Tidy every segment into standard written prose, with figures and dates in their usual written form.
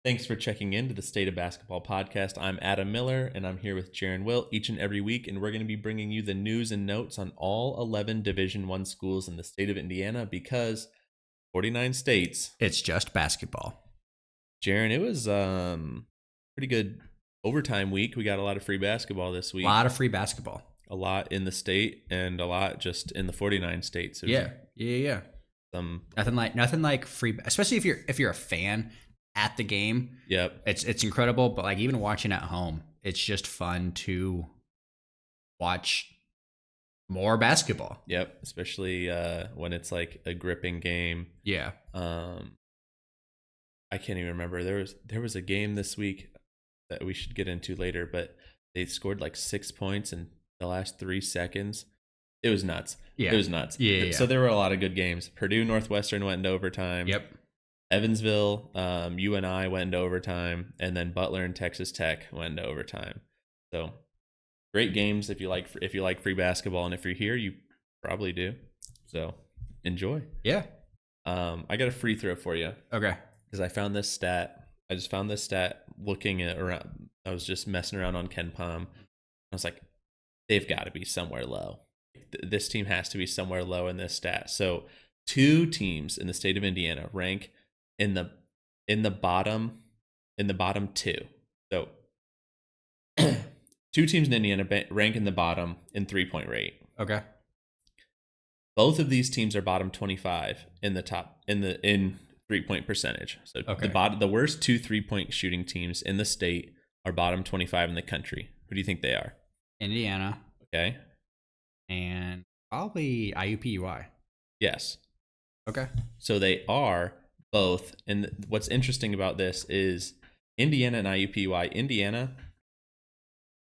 Thanks for checking in to the State of Basketball podcast. I'm Adam Miller, and I'm here with Jaron Wilt each and every week, and we're going to be bringing you the news and notes on all 11 Division I schools in the state of Indiana because 49 states. It's just basketball. Jaron, it was pretty good overtime week. We got a lot of free basketball this week. A lot of free basketball. A lot in the state and a lot just in the 49 states. Yeah. Nothing like free, especially if you're a fan at the game. Yep. It's incredible, but like even watching at home, it's just fun to watch more basketball. Yep, especially when it's like a gripping game. Yeah. I can't even remember. There was a game this week that we should get into later, but they scored like 6 points in the last 3 seconds. It was nuts. Yeah. It was nuts. Yeah. So there were a lot of good games. Purdue Northwestern went into overtime. Yep. Evansville, UNI went into overtime, and then Butler and Texas Tech went into overtime. So great games if you like free basketball, and if you're here, you probably do. So enjoy. Yeah. I got a free throw for you. Okay. Because I found this stat. I just found this stat looking at around. I was just messing around on KenPom. I was like, they've got to be somewhere low. This team has to be somewhere low in this stat. So 2 teams in the state of Indiana rank in the bottom 2. So 2 teams in Indiana rank in the bottom in 3-point rate. Okay. Both of these teams are bottom 25 in the top in 3-point percentage. So okay. The worst 2 3-point shooting teams in the state are bottom 25 in the country. Who do you think they are? Indiana. Okay. And probably IUPUI. Yes. Okay. So they are both. And what's interesting about this is Indiana and IUPUI. Indiana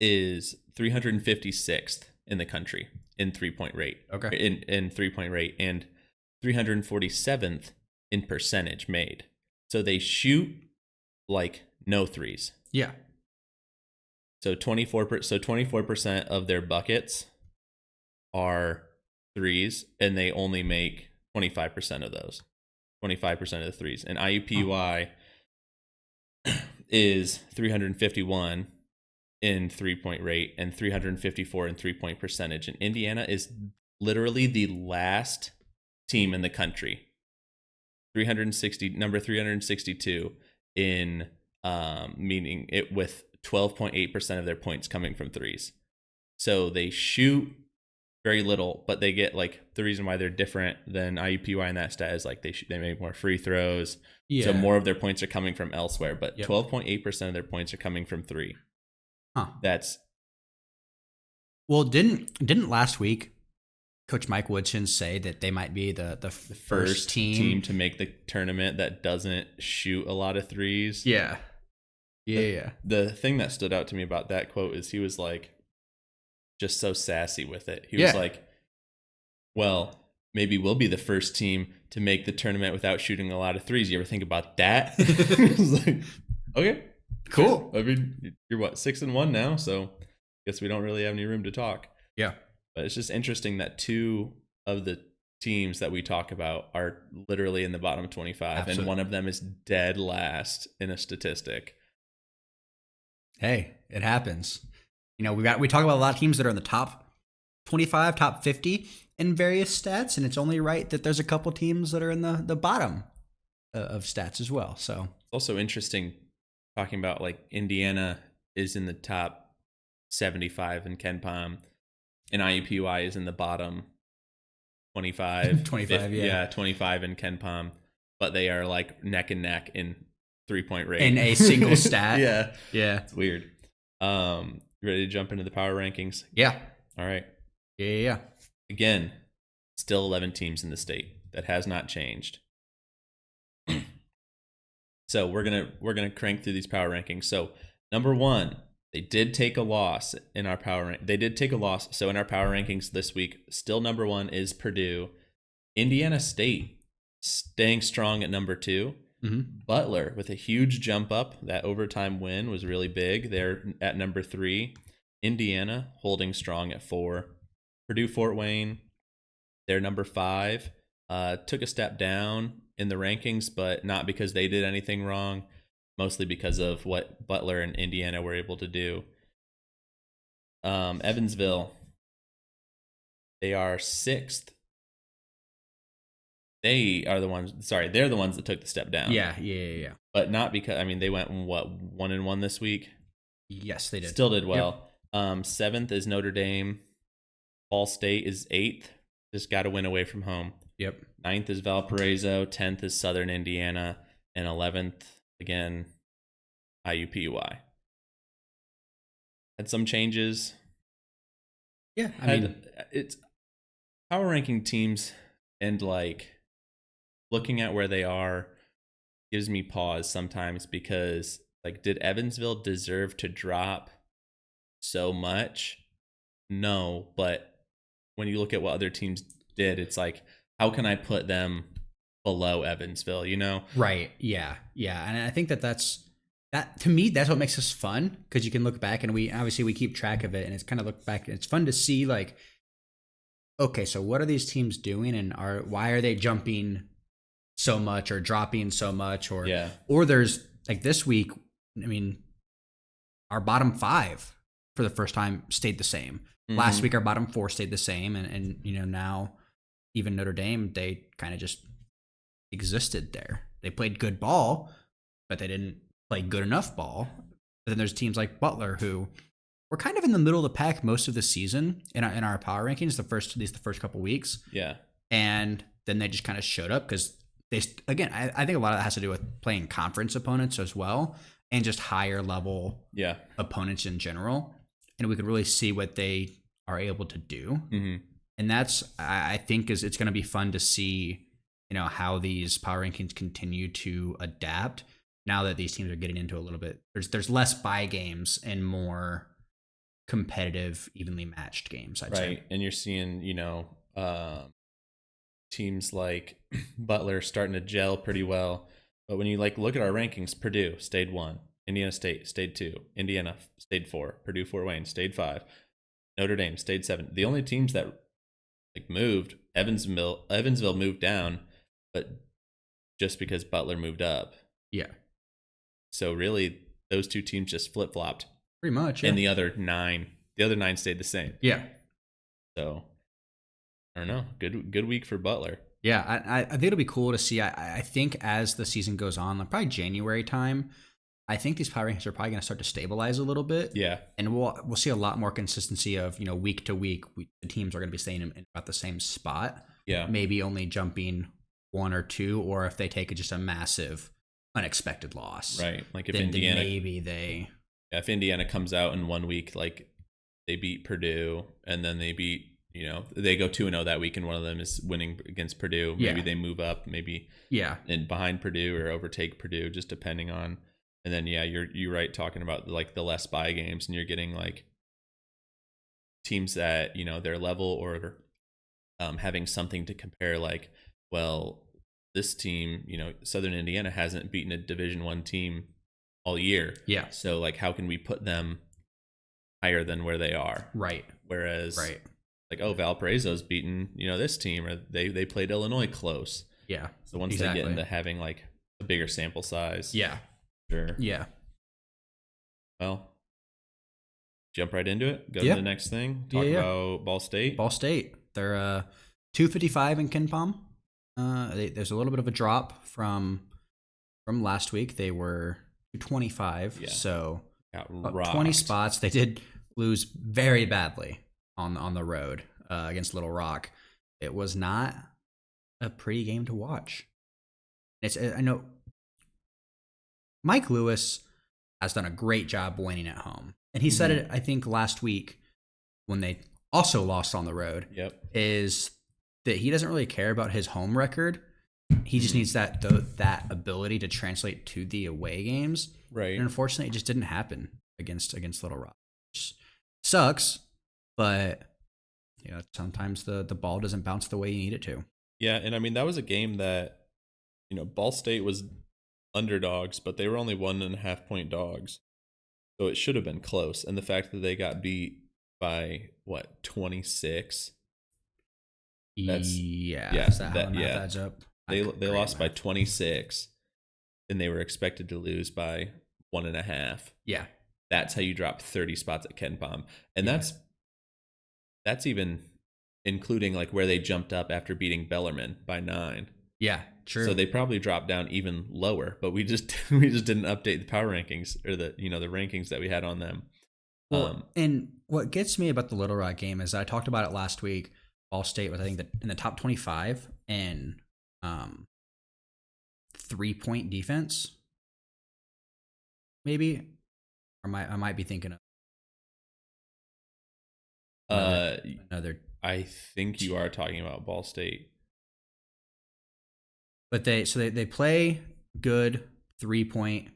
is 356th in the country in 3-point rate. Okay. In 3-point rate, and 347th in percentage made. So they shoot like no threes. Yeah. So 24% of their buckets are threes, and they only make 25% of those. 25% of the threes. And IUPUI is 351 in 3-point rate and 354 in 3-point percentage. And Indiana is literally the last team in the country. Number 362 in meaning it with 12.8% of their points coming from threes. So they shoot very little, but they get like the reason why they're different than IUPUI in that stat is like they make more free throws. Yeah. So more of their points are coming from elsewhere, but 12.8% of their points are coming from 3. Huh. That's didn't last week Coach Mike Woodson say that they might be the first team to make the tournament that doesn't shoot a lot of threes? Yeah. The thing that stood out to me about that quote is he was like just so sassy with it. He was like, well, maybe we'll be the first team to make the tournament without shooting a lot of threes. You ever think about that? I was like, okay, cool. I mean, you're 6-1 now, so I guess we don't really have any room to talk. Yeah. But it's just interesting that 2 of the teams that we talk about are literally in the bottom 25. Absolutely. And one of them is dead last in a statistic. Hey, it happens. You know, we talk about a lot of teams that are in the top 25, top 50 in various stats, and it's only right that there's a couple teams that are in the bottom of stats as well. So it's also interesting talking about like Indiana is in the top 75 in KenPom, and IUPUI is in the bottom 25. 25, 50, yeah, 25 in KenPom, but they are like neck and neck in 3-point rate in a single stat. Yeah, it's weird. You ready to jump into the power rankings? Yeah. All right. Yeah. Again, still 11 teams in the state. That has not changed. So we're gonna crank through these power rankings. So number 1, they did take a loss in our power rank. They did take a loss. So in our power rankings this week, still number 1 is Purdue. Indiana State staying strong at number 2. Mm-hmm. Butler with a huge jump up. That overtime win was really big. They're at number 3. Indiana holding strong at 4. Purdue Fort Wayne, they're number 5. Took a step down in the rankings, but not because they did anything wrong. mostly because of what Butler and Indiana were able to do. Evansville, they are 6th. They're the ones that took the step down. Yeah. But not because, I mean, they went, what, 1-1 this week? Yes, they did. Still did well. Yep. 7th is Notre Dame. Ball State is 8th. Just got to win away from home. Yep. 9th is Valparaiso. 10th is Southern Indiana. And 11th, again, IUPUI. Had some changes. Yeah, I mean, it's power ranking teams, and like looking at where they are gives me pause sometimes, because like, did Evansville deserve to drop so much? No, but when you look at what other teams did, it's like, how can I put them below Evansville, you know? Right. Yeah. And I think that to me, that's what makes us fun, because you can look back, and we keep track of it, and it's kind of look back, and it's fun to see, like, okay, so what are these teams doing, and why are they jumping so much or dropping so much, or there's like this week, I mean, our bottom 5 for the first time stayed the same. Mm-hmm. Last week our bottom 4 stayed the same, and you know, now even Notre Dame, they kind of just existed there. They played good ball, but they didn't play good enough ball. But then there's teams like Butler, who were kind of in the middle of the pack most of the season in our power rankings, the first couple weeks. Yeah. And then they just kind of showed up, because I think a lot of that has to do with playing conference opponents as well, and just higher level opponents in general. And we could really see what they are able to do. Mm-hmm. And that's, I think, it's going to be fun to see, you know, how these power rankings continue to adapt now that these teams are getting into a little bit. There's less bye games and more competitive, evenly matched games, I'd say. Right. And you're seeing, you know, teams like Butler starting to gel pretty well. But when you like look at our rankings, Purdue stayed 1, Indiana State stayed 2, Indiana stayed 4, Purdue Fort Wayne stayed 5, Notre Dame stayed 7. The only teams that like moved, Evansville moved down, but just because Butler moved up. Yeah. So really, those 2 teams just flip-flopped. Pretty much, yeah. And the other 9 stayed the same. Yeah. So I don't know. Good week for Butler. Yeah, I think it'll be cool to see. I think as the season goes on, like probably January time, I think these power rankings are probably going to start to stabilize a little bit. Yeah, and we'll see a lot more consistency of, you know, week to week. The teams are going to be staying in about the same spot. Yeah, maybe only jumping 1 or 2, or if they take just a massive unexpected loss. Right, like if then Indiana, maybe they. If Indiana comes out in 1 week, like they beat Purdue, and then they beat, you know, they go 2-0 that week, and one of them is winning against Purdue. Maybe they move up, maybe and behind Purdue or overtake Purdue, just depending on. And then you're right, talking about like the less bye games, and you're getting like teams that, you know, their level or having something to compare. Like, well, this team, you know, Southern Indiana hasn't beaten a Division I team all year. Yeah. So like, how can we put them higher than where they are? Right. Whereas like, oh, Valparaiso's beaten, you know, this team, or they played Illinois close. Yeah. So once they get into having like a bigger sample size. Yeah. Sure. Yeah. Well, jump right into it. Go to the next thing. Talk about Ball State. Ball State. They're 255 in KenPom. There's a little bit of a drop from last week. They were 225. Yeah. So 20 spots. They did lose very badly on the road against Little Rock. It was not a pretty game to watch. I know Mike Lewis has done a great job winning at home. And he said it, I think, last week when they also lost on the road, is that he doesn't really care about his home record. He just needs that ability to translate to the away games. Right. And unfortunately, it just didn't happen against Little Rock. Which sucks, but you know, sometimes the ball doesn't bounce the way you need it to. Yeah, and I mean, that was a game that, you know, Ball State was underdogs, but they were only 1.5 point dogs. So it should have been close. And the fact that they got beat by 26? Is that how the math adds up? They lost by 26. and they were expected to lose by 1.5. Yeah. That's how you drop 30 spots at Ken Palm. And Yeah. that's even including like where they jumped up after beating Bellarmine by 9. Yeah, true. So they probably dropped down even lower, but we just didn't update the power rankings or the rankings that we had on them. Well, and what gets me about the Little Rock game is I talked about it last week. Ball State was, I think, in the top 25 in 3-point defense, maybe, or I might be thinking of another. I think you are talking about Ball State, but they play good 3-point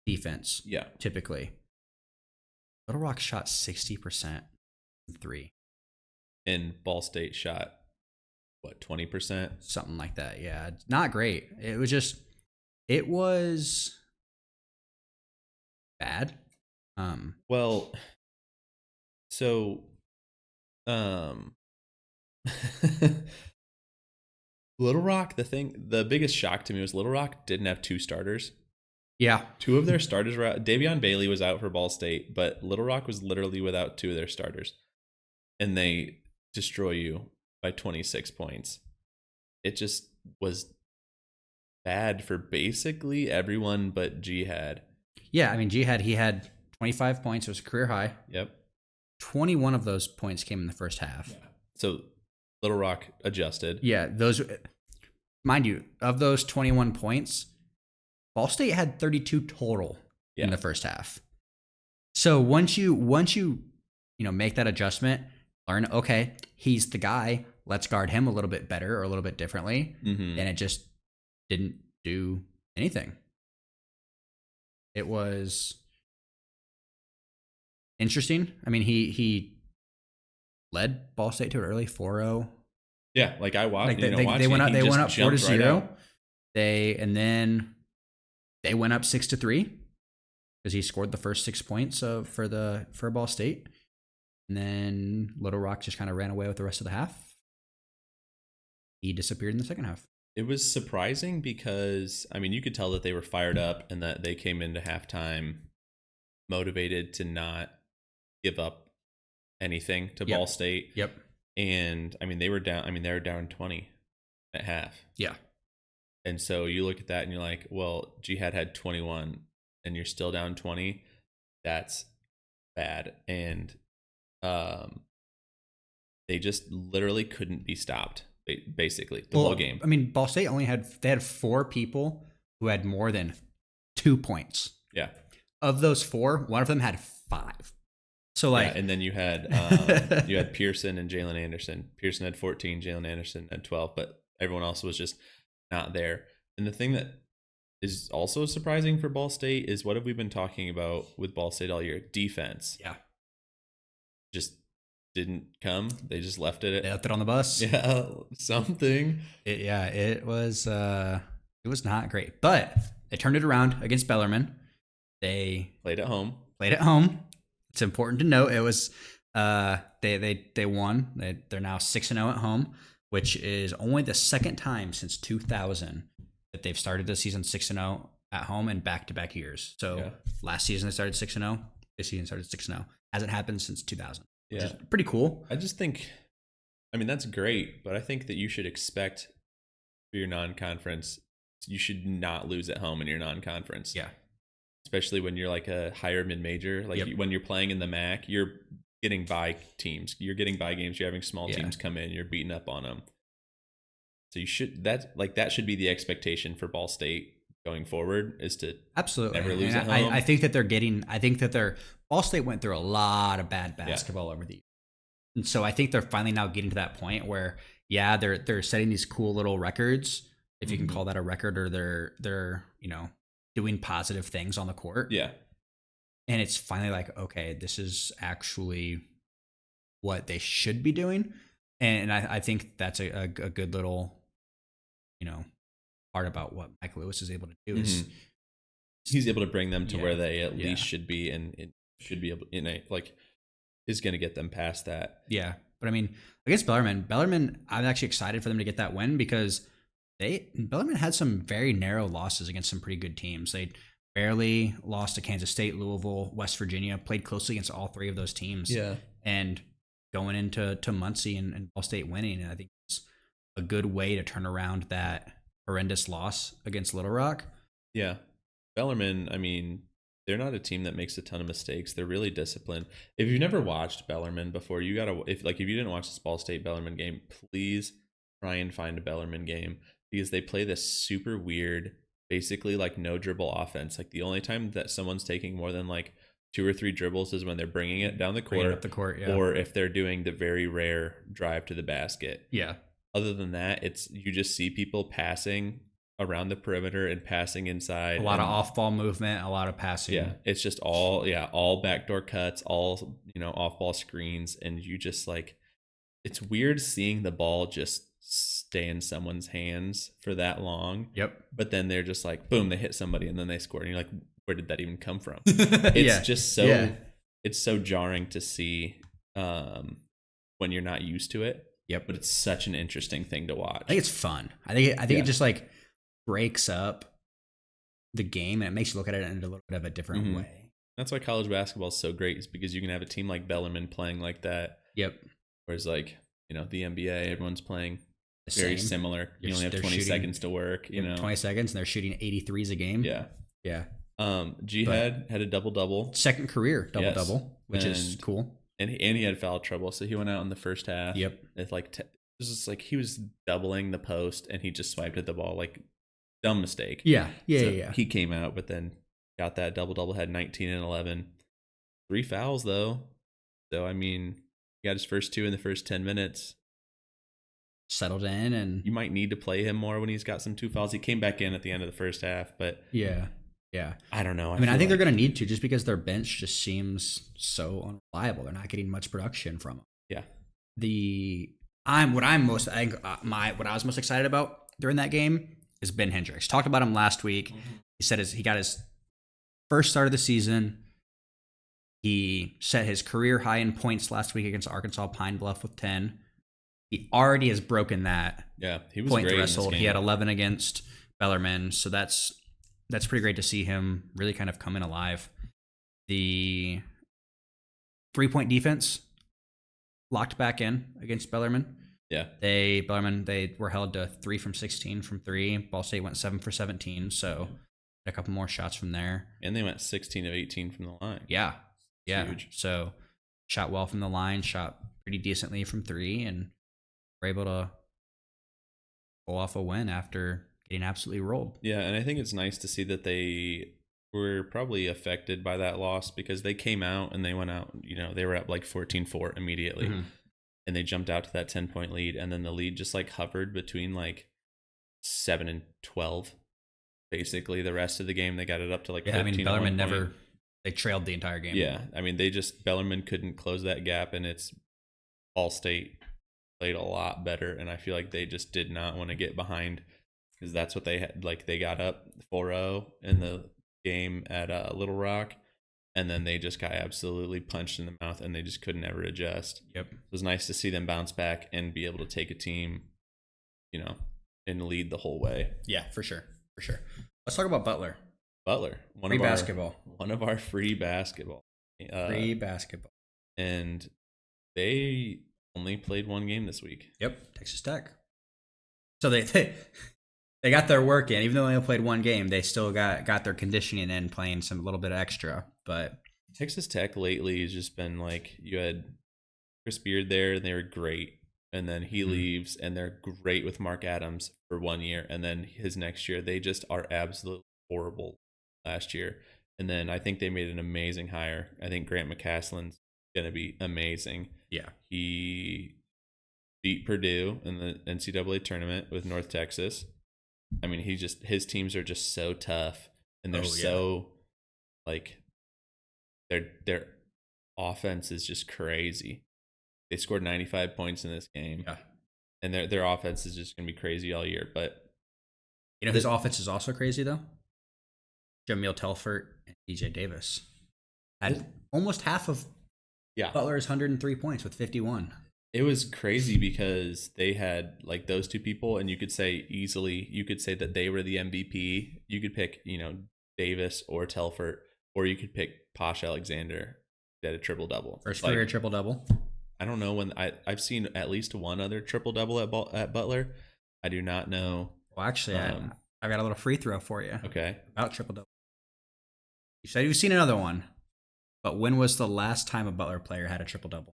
defense. Yeah, typically. Little Rock shot 60% from 3. And Ball State shot, what, 20%? Something like that, yeah. Not great. It was bad. Well, so, Little Rock, the biggest shock to me was Little Rock didn't have 2 starters. Yeah. 2 of their starters were out. Davion Bailey was out for Ball State, but Little Rock was literally without 2 of their starters. And they destroy you by 26 points. It just was bad for basically everyone but Jihad. Yeah, I mean, Jihad, he had 25 points. It was a career high. Yep. 21 of those points came in the first half. Yeah. So Little Rock adjusted. Yeah, mind you, of those 21 points, Ball State had 32 total in the first half. So once you make that adjustment, learn, okay, he's the guy. Let's guard him a little bit better or a little bit differently. Mm-hmm. And it just didn't do anything. It was interesting. I mean, he led Ball State to it early, 4-0. Yeah, like I watched. They went up 4-0. And then they went up 6-3 because he scored the first 6 points for Ball State. And then Little Rock just kind of ran away with the rest of the half. He disappeared in the second half. It was surprising because, I mean, you could tell that they were fired up and that they came into halftime motivated to not give up anything to Ball State. Yep. And, I mean, they were down 20 at half. Yeah. And so you look at that and you're like, well, Jihad had 21 and you're still down 20. That's bad. And they just literally couldn't be stopped, basically, the whole game. I mean, Ball State they had 4 people who had more than 2 points. Yeah. Of those 4, one of them had 5. So and then you had Pearson and Jalen Anderson. Pearson had 14, Jalen Anderson had 12, but everyone else was just not there. And the thing that is also surprising for Ball State is, what have we been talking about with Ball State all year? Defense. Yeah. Just didn't come. They just left it. They left it on the bus. Yeah, something. It was not great, but they turned it around against Bellarmine. They played at home. It's important to note it was they won. They're now 6-0 at home, which is only the second time since 2000 that they've started the season 6-0 at home in back-to-back years. So last season they started 6-0. This season started 6-0. Hasn't happened since 2000. Which is pretty cool. I just think, I mean, that's great, but I think that you should expect for your non-conference, you should not lose at home in your non-conference. Yeah. Especially when you're like a higher mid-major. Like when you're playing in the MAC, you're getting by teams. You're getting by games. You're having small teams come in. You're beating up on them. So that should be the expectation for Ball State going forward, is to absolutely never lose at home. I think that Ball State went through a lot of bad basketball over the years. And so I think they're finally now getting to that point where, they're setting these cool little records, if you can call that a record, or they're doing positive things on the court. Yeah. And it's finally like, okay, this is actually what they should be doing. And I think that's a good little, part about what Mike Lewis is able to do. Is he's able to bring them to where they at least should be, and should be able, is going to get them past that. Yeah. But I mean, against Bellarmine, I'm actually excited for them to get that win, because Bellarmine had some very narrow losses against some pretty good teams. They barely lost to Kansas State, Louisville, West Virginia, played closely against all three of those teams. Yeah. And going into Muncie and Ball State winning, and I think it's a good way to turn around that horrendous loss against Little Rock. Yeah. Bellarmine, I mean, they're not a team that makes a ton of mistakes. They're really disciplined. If you've never watched Bellarmine before, you gotta if you didn't watch this Ball State Bellarmine game, please try and find a Bellarmine game because they play this super weird, basically like no dribble offense. Like the only time that someone's taking more than like 2 or 3 dribbles is when they're bringing it down the court, up the court, yeah. or if they're doing the very rare drive to the basket. Yeah. Other than that, it's you just see people passing around the perimeter and passing inside. A lot of off-ball movement, a lot of passing. Yeah, it's just all backdoor cuts, all off-ball screens, and you just like it's weird seeing the ball just stay in someone's hands for that long. Yep. But then they're just like, boom, they hit somebody, and then they scored, and you're like, where did that even come from? It's just so it's so jarring to see when you're not used to it. Yep. But it's such an interesting thing to watch. I think it's fun. I think it just like breaks up the game and it makes you look at it in a little bit of a different way. That's why college basketball is so great, is because you can have a team like Bellarmine playing like that. Yep. Whereas like, the NBA, everyone's playing The very same. similar. You only have They're 20 shooting- seconds to work, 20 seconds and they're shooting 83s a game. Yeah. Yeah. Jihad had a double-double. Second career double-double, which is And- cool. And he had foul trouble, so he went out in the first half. Yep. It's like it was just like he was doubling the post, and he just swiped at the ball, like dumb mistake. Yeah. Yeah. So Yeah. He came out, but then got that double-double, had 19 and 11. 3 fouls though. So I mean, he got his first 2 in the first 10 minutes. Settled in and You might need to play him more when he's got some 2 fouls. He came back in at the end of the first half, but yeah. Yeah. I don't know. I mean, I think they're going to need to, just because their bench just seems so unreliable. They're not getting much production from them. Yeah. What I was most excited about during that game is Ben Hendricks. Talked about him last week. He said he got his first start of the season. He set his career high in points last week against Arkansas Pine Bluff with 10. He already has broken that he was point great threshold. in this game. He had 11 against Bellarmine, so that's pretty great to see him really kind of come in alive. The 3-point defense locked back in against Bellarmine. Yeah. Bellarmine were held to 3 from 16 from 3. Ball State went 7 for 17, so a couple more shots from there. And they went 16 of 18 from the line. Yeah. Huge. So shot well from the line, shot pretty decently from 3, and were able to pull off a win after getting absolutely rolled. Yeah, and I think it's nice to see that they were probably affected by that loss, because they came out and they went out, they were up like 14-4 immediately. Mm-hmm. And they jumped out to that 10-point lead, and then the lead just like hovered between like 7 and 12. Basically, the rest of the game they got it up to like 15. I mean, Bellarmine at one point. they trailed the entire game. Yeah, I mean, Bellarmine couldn't close that gap, and it's Ball State played a lot better, and I feel like they just did not want to get behind, because that's what they had. Like, they got up 4-0 in the game at Little Rock, and then they just got absolutely punched in the mouth, and they just couldn't ever adjust. Yep. It was nice to see them bounce back and be able to take a team, and lead the whole way. Yeah, for sure. Let's talk about Butler. Free basketball. One of our free basketball. Free basketball. And they only played one game this week. Yep, Texas Tech. So they got their work in, even though they only played one game. They still got their conditioning in, playing some little bit extra. But Texas Tech lately has just been like, you had Chris Beard there, and they were great, and then he leaves, and they're great with Mark Adams for 1 year, and then his next year they just are absolutely horrible. Last year, and then I think they made an amazing hire. I think Grant McCaslin's gonna be amazing. yeah, He beat Purdue in the NCAA tournament with North Texas. I mean, his teams are just so tough, and they're so like their offense is just crazy. They scored 95 points in this game, and their offense is just gonna be crazy all year. But his offense is also crazy though. Jamil Telfort and DJ Davis had almost half of Butler's 103 points with 51. It was crazy because they had like those two people, and you could say that they were the MVP. You could pick, Davis or Telfort, or you could pick Posh Alexander that had a triple double. First career triple double. I don't know when I've seen at least one other triple double at Butler. I do not know. Well, actually, I got a little free throw for you. Okay. About triple double. You said you've seen another one, but when was the last time a Butler player had a triple double?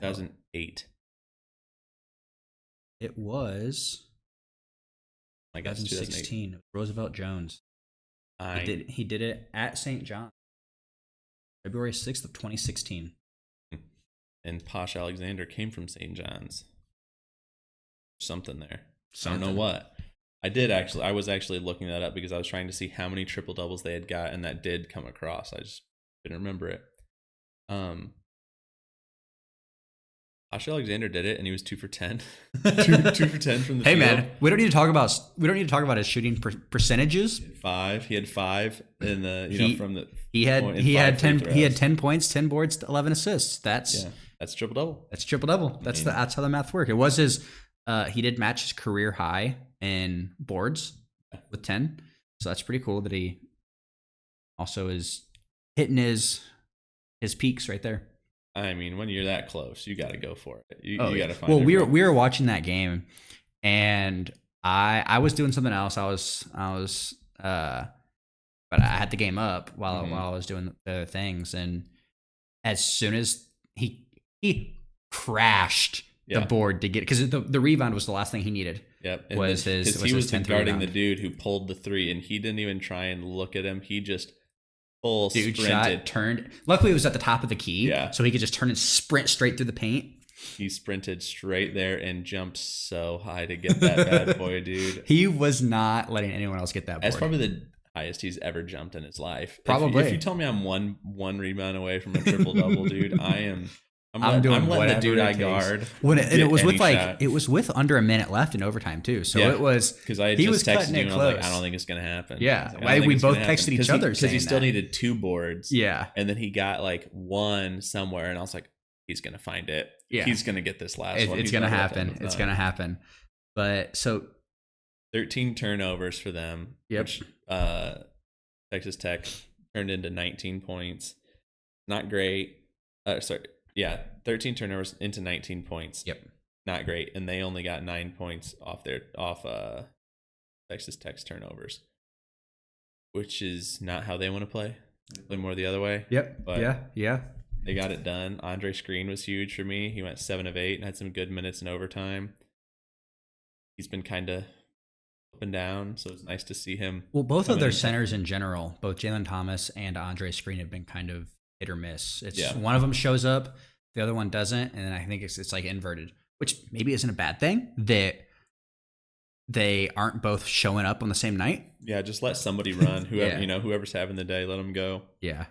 2008. It was. I guess 2016. Roosevelt Jones. He did it at St. John. February 6th of 2016. And Posh Alexander came from St. John's. Something there. Something. I don't know what. I was actually looking that up because I was trying to see how many triple doubles they had got, and that did come across. I just didn't remember it. Posh Alexander did it, and he was 2 for 10. 2 for 10 from the field. Hey man, we don't need to talk about his shooting percentages. He had five in the from the. He had 10 points, 10 boards, 11 assists. That's triple double. That's triple double. That's how the math works. It was his. He did match his career high in boards with 10, so that's pretty cool that he also is hitting his peaks right there. I mean, when you're that close, you got to go for it. You got to find. Well, we were watching that game, and I was doing something else. But I had the game up while I was doing the other things, and as soon as he crashed the board to get, because the rebound was the last thing he needed. Yep, he was guarding the dude who pulled the three, and he didn't even try and look at him. He just sprinted. Shot, turned. Luckily, it was at the top of the key, so he could just turn and sprint straight through the paint. He sprinted straight there and jumped so high to get that bad boy, dude. He was not letting anyone else get that board. That's probably the highest he's ever jumped in his life. Probably. If you tell me I'm one rebound away from a triple double, dude, I'm letting the dude I guard. It was with under a minute left in overtime too. So it was because I had just texted you and I was like, I don't think it's gonna happen. Yeah, we both texted each other because he still needed 2 boards. Yeah, and then he got like 1 somewhere, and I was like, he's gonna find it. Yeah, he's gonna get this last one. It's gonna happen. It's gonna happen. But so 13 turnovers for them. Yep. Which Texas Tech turned into 19 points. Not great. 13 turnovers into 19 points. Yep. Not great. And they only got 9 points off Texas Tech's turnovers, which is not how they want to play. Play more the other way. Yep. But yeah. They got it done. Andre Screen was huge for me. He went 7 of 8 and had some good minutes in overtime. He's been kind of up and down, so it's nice to see him. Well, both of their centers in general, both Jalen Thomas and Andre Screen, have been kind of hit or miss. One of them shows up, the other one doesn't, and I think it's like inverted, which maybe isn't a bad thing that they aren't both showing up on the same night. Yeah, just let somebody run. Whoever's having the day, let them go. Yeah.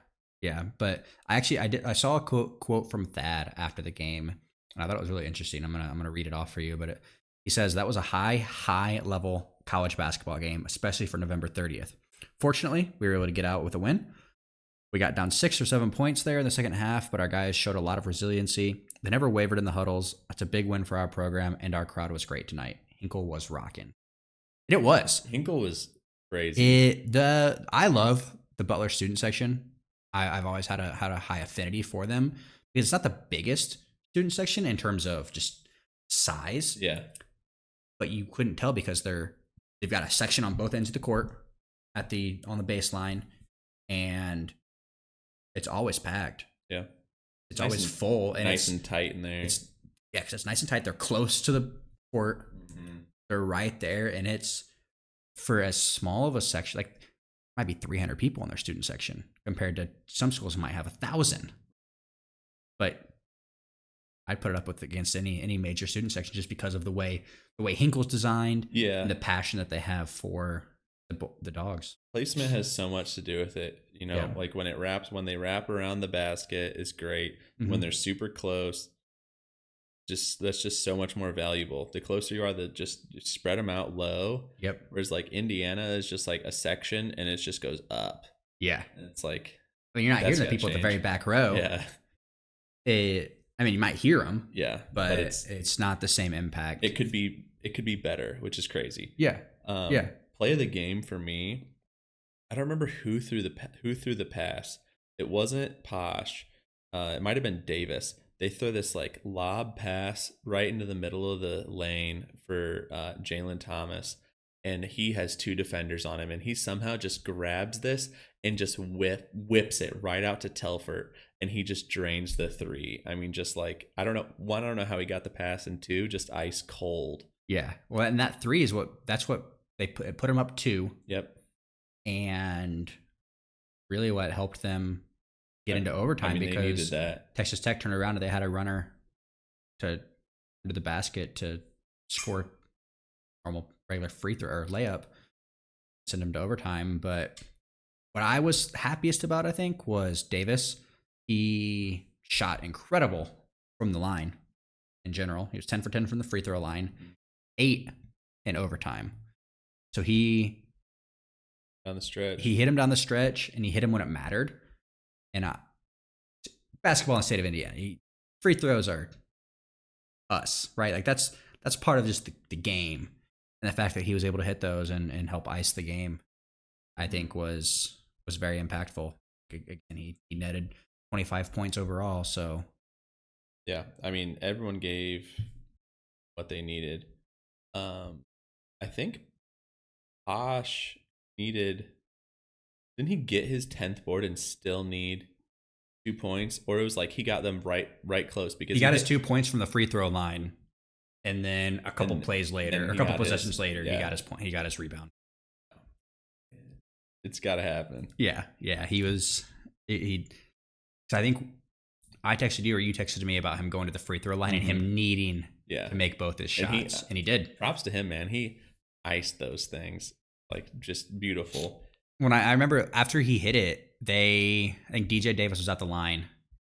But I saw a quote from Thad after the game, and I thought it was really interesting. I'm gonna read it off for you, but he says that was a high level college basketball game, especially for November 30th. Fortunately, we were able to get out with a win. We got down 6 or 7 points there in the second half, but our guys showed a lot of resiliency. They never wavered in the huddles. That's a big win for our program, and our crowd was great tonight. Hinkle was rocking. And it was. Hinkle was crazy. I love the Butler student section. I've always had a high affinity for them because it's not the biggest student section in terms of just size. Yeah. But you couldn't tell because they've got a section on both ends of the court on the baseline, and it's always packed. Yeah. It's always full and nice and tight in there. Because it's nice and tight. They're close to the court. Mm-hmm. They're right there, and it's for as small of a section, like might be 300 people in their student section compared to some schools might have 1,000. But I'd put it up against any major student section just because of the way Hinkle's designed, and the passion that they have for the dogs. Placement has so much to do with it. Like when they wrap around the basket is great. Mm-hmm. When they're super close, that's just so much more valuable. The closer you are, just spread them out low. Yep. Whereas like Indiana is just like a section and it just goes up. Yeah. And it's like, you're not hearing the people at the very back row. Yeah. I mean, you might hear them, Yeah, but it's not the same impact. It could be better, which is crazy. Yeah. Yeah. Play of the game for me. I don't remember who threw the pass. It wasn't Posh. It might have been Davis. They throw this like lob pass right into the middle of the lane for Jalen Thomas, and he has two defenders on him, and he somehow just grabs this and just whips it right out to Telfort, and he just drains the three. I mean, just like I don't know how he got the pass, and two, just ice cold. Yeah. Well, and that three is what they put him up to. Yep. And really what helped them get into overtime, because they needed that. Texas Tech turned around and they had a runner to the basket to score normal regular free throw or layup, send them to overtime. But what I was happiest about, I think, was Davis. He shot incredible from the line in general. He was 10 for 10 from the free throw line, 8 in overtime. So down the stretch. He hit him down the stretch, and he hit him when it mattered. And basketball in the state of Indiana, free throws are us, right? Like that's part of just the game. And the fact that he was able to hit those and help ice the game, I think was very impactful. Again, he netted 25 points overall. So, yeah, I mean, everyone gave what they needed. I think Posh didn't he get his 10th board and still need 2 points, or it was like he got them right close because he got his 2 points from the free throw line, and then a couple plays later, a couple possessions later, he got his point. He got his rebound. It's got to happen. Yeah. He was he. So I think I texted you or you texted me about him going to the free throw line and him needing to make both his shots, and he did. Props to him, man. He iced those things. Like, just beautiful. When I remember after he hit it, I think DJ Davis was at the line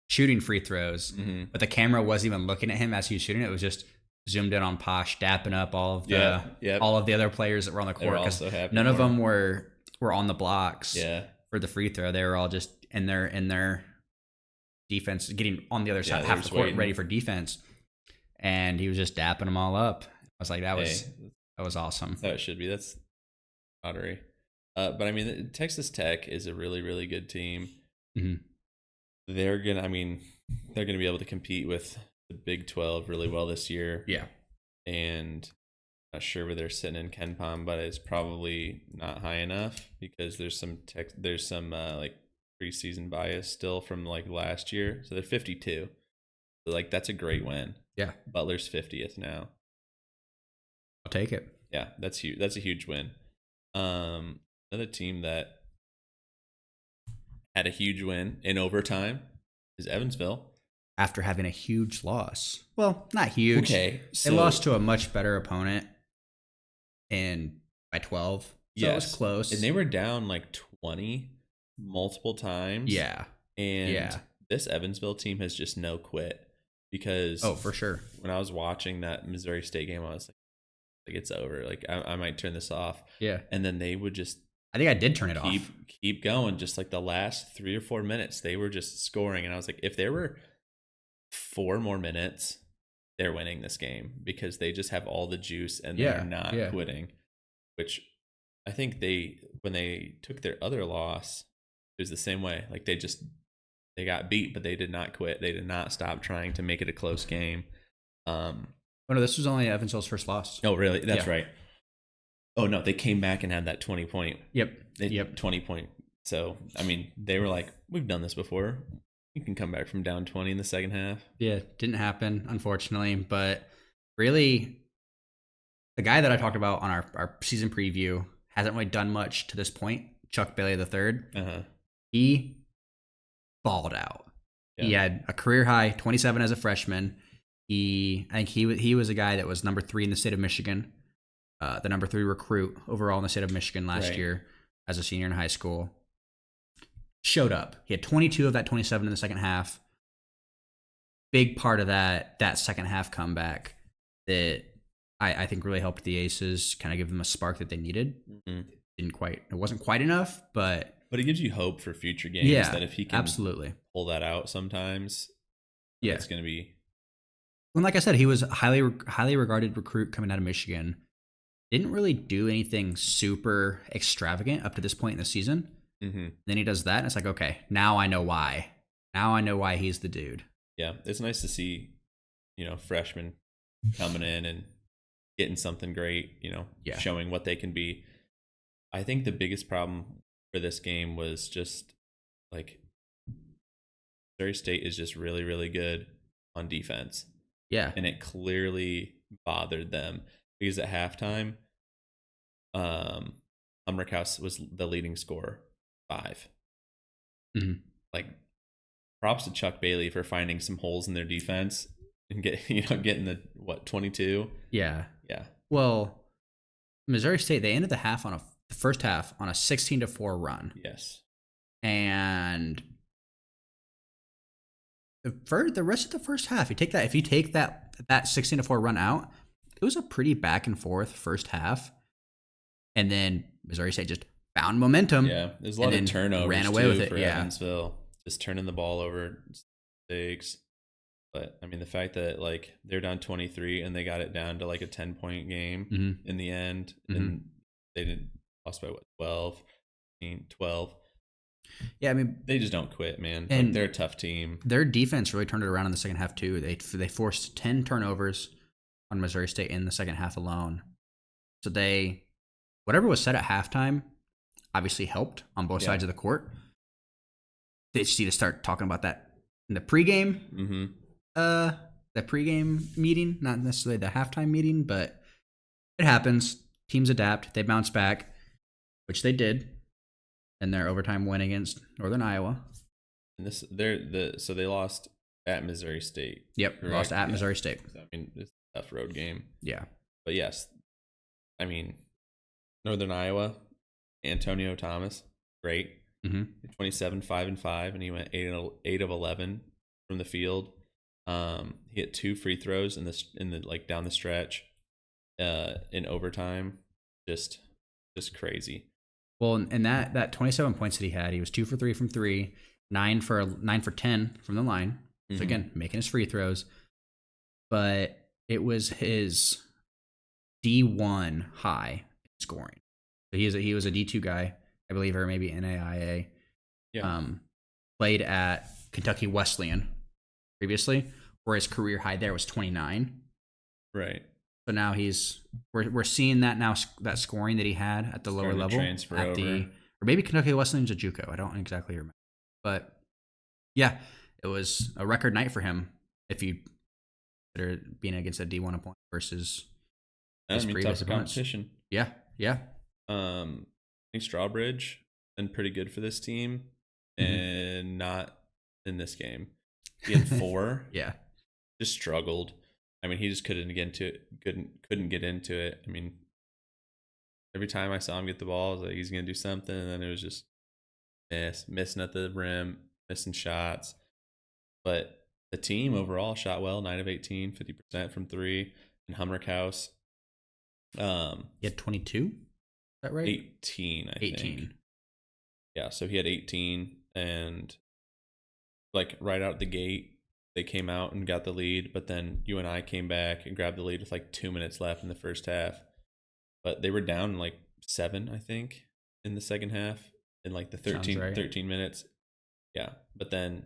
shooting free throws, but the camera wasn't even looking at him as he was shooting. It was just zoomed in on Posh, dapping up all of the other players that were on the court, because none of them were on the blocks for the free throw. They were all just in their defense, getting on the other side, half the court, ready for defense. And he was just dapping them all up. I was like, that was awesome. That's how it should be. That's pottery. But I mean, Texas Tech is a really, really good team. Mm-hmm. They're gonna be able to compete with the Big 12 really well this year. Yeah, and not sure where they're sitting in KenPom, but it's probably not high enough because there's some like preseason bias still from like last year. So they're 52. So like that's a great win. Yeah, Butler's 50th now. I'll take it. Yeah, that's huge. That's a huge win. Another team that had a huge win in overtime is Evansville. After having a huge loss. Well, not huge. Okay. So they lost to a much better opponent by 12. So it was close. And they were down like 20 multiple times. Yeah. And this Evansville team has just no quit, because for sure. When I was watching that Missouri State game, I was like it's over. Like I might turn this off. Yeah. And then they would just I think I did turn it off. Keep going. Just like the last 3 or 4 minutes, they were just scoring. And I was like, if there were 4 more minutes, they're winning this game, because they just have all the juice and they're not quitting. Which I think when they took their other loss, it was the same way. Like they got beat, but they did not quit. They did not stop trying to make it a close game. Oh no, this was only Evansville's first loss. Oh really? That's right. Oh no, they came back and had that 20 point. Yep. 20 point. So I mean, they were like, we've done this before. You can come back from down 20 in the second half. Yeah, didn't happen, unfortunately. But really, the guy that I talked about on our season preview hasn't really done much to this point, Chuck Bailey III. He balled out. Yeah. He had a career high 27 as a freshman. I think he was a guy that was number 3 in the state of Michigan, the number 3 recruit overall in the state of Michigan last year as a senior in high school. Showed up. He had 22 of that 27 in the second half. Big part of that second half comeback that I think really helped the Aces kind of give them a spark that they needed. Mm-hmm. It wasn't quite enough, but it gives you hope for future games that if he can absolutely pull that out sometimes, Yeah. It's going to be. And like I said, he was a highly regarded recruit coming out of Michigan. Didn't really do anything super extravagant up to this point in the season. Mm-hmm. Then he does that, and it's like, okay, now I know why. Now I know why he's the dude. Yeah, it's nice to see, freshmen coming in and getting something great, showing what they can be. I think the biggest problem for this game was just like Missouri State is just really, really good on defense. Yeah. And it clearly bothered them because at halftime, Hummerkaus was the leading scorer, 5. Mm-hmm. Like, props to Chuck Bailey for finding some holes in their defense and getting the 22. Yeah. Yeah. Well, Missouri State, they ended the first half on a 16-4 run. Yes. And the rest of the first half, if you take that 16-4 run out, it was a pretty back and forth first half. And then Missouri State just found momentum. Yeah, there's a lot of turnovers. Ran away with it. For Yeah. Evansville, just turning the ball over, mistakes. But I mean, the fact that like they're down 23 and they got it down to like a 10-point game in the end, and they didn't lost by 12. Yeah, I mean, they just don't quit, man. And like, they're a tough team. Their defense really turned it around in the second half too. They forced 10 turnovers on Missouri State in the second half alone. So whatever was said at halftime obviously helped on both sides of the court. They just need to start talking about that in the pregame. Mm-hmm. The pregame meeting, not necessarily the halftime meeting, but it happens. Teams adapt. They bounce back, which they did in their overtime win against Northern Iowa. And so they lost at Missouri State. Yep, correct? Lost at Missouri State. I mean, it's a tough road game. Yeah. But yes, I mean, Northern Iowa, Antonio Thomas, great. 27, 5 and 5, and he went 8 of 11 from the field. He hit 2 free throws in the like down the stretch, in overtime. Just crazy. Well, and that 27 points that he had, he was 2 for 3 from 3, 9 for 10 from the line. So again, making his free throws. But it was his D1 high scoring. So he was a D2 guy, I believe, or maybe NAIA. Yeah. Played at Kentucky Wesleyan previously, where his career high there was 29. Right. So now we're seeing that now, that scoring that he had at the lower level transfer over. Or maybe Kentucky Wesleyan's a JUCO. I don't exactly remember, but yeah, it was a record night for him if you consider being against a D1 opponent versus his previous opponents. Competition. Yeah. I think Strawbridge been pretty good for this team, and not in this game. He had 4. Yeah, just struggled. I mean, he just couldn't get into it. I mean, every time I saw him get the ball, I was like, he's gonna do something, and then it was just missing at the rim, missing shots. But the team overall shot well, 9 of 18, 50% from 3. And Hummerkaus, he had 22. Is that right? 18, I think. Yeah, so he had 18, and like right out the gate, they came out and got the lead, but then UNI came back and grabbed the lead with like 2 minutes left in the first half. But they were down like 7, I think, in the second half, in like the 13 minutes. Yeah, but then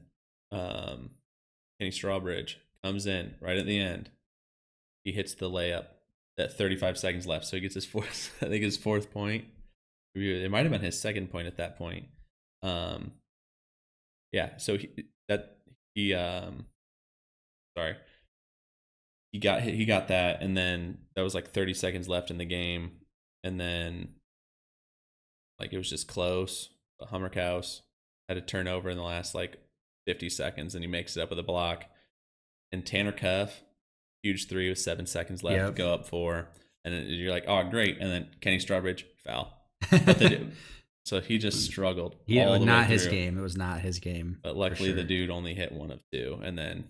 Kenny Strawbridge comes in right at the end. He hits the layup at 35 seconds left, so he gets his fourth point. It might have been his second point at that point. Yeah, so he got that, and then that was like 30 seconds left in the game, and then like it was just close. But Hummerkaus had a turnover in the last like 50 seconds, and he makes it up with a block. And Tanner Cuff, huge 3 with 7 seconds left to go up 4, and then you're like, oh great, and then Kenny Strawbridge foul. But they do. So he just struggled. Yeah, it was not his game. It was not his game. But luckily, the dude only hit 1 of 2, and then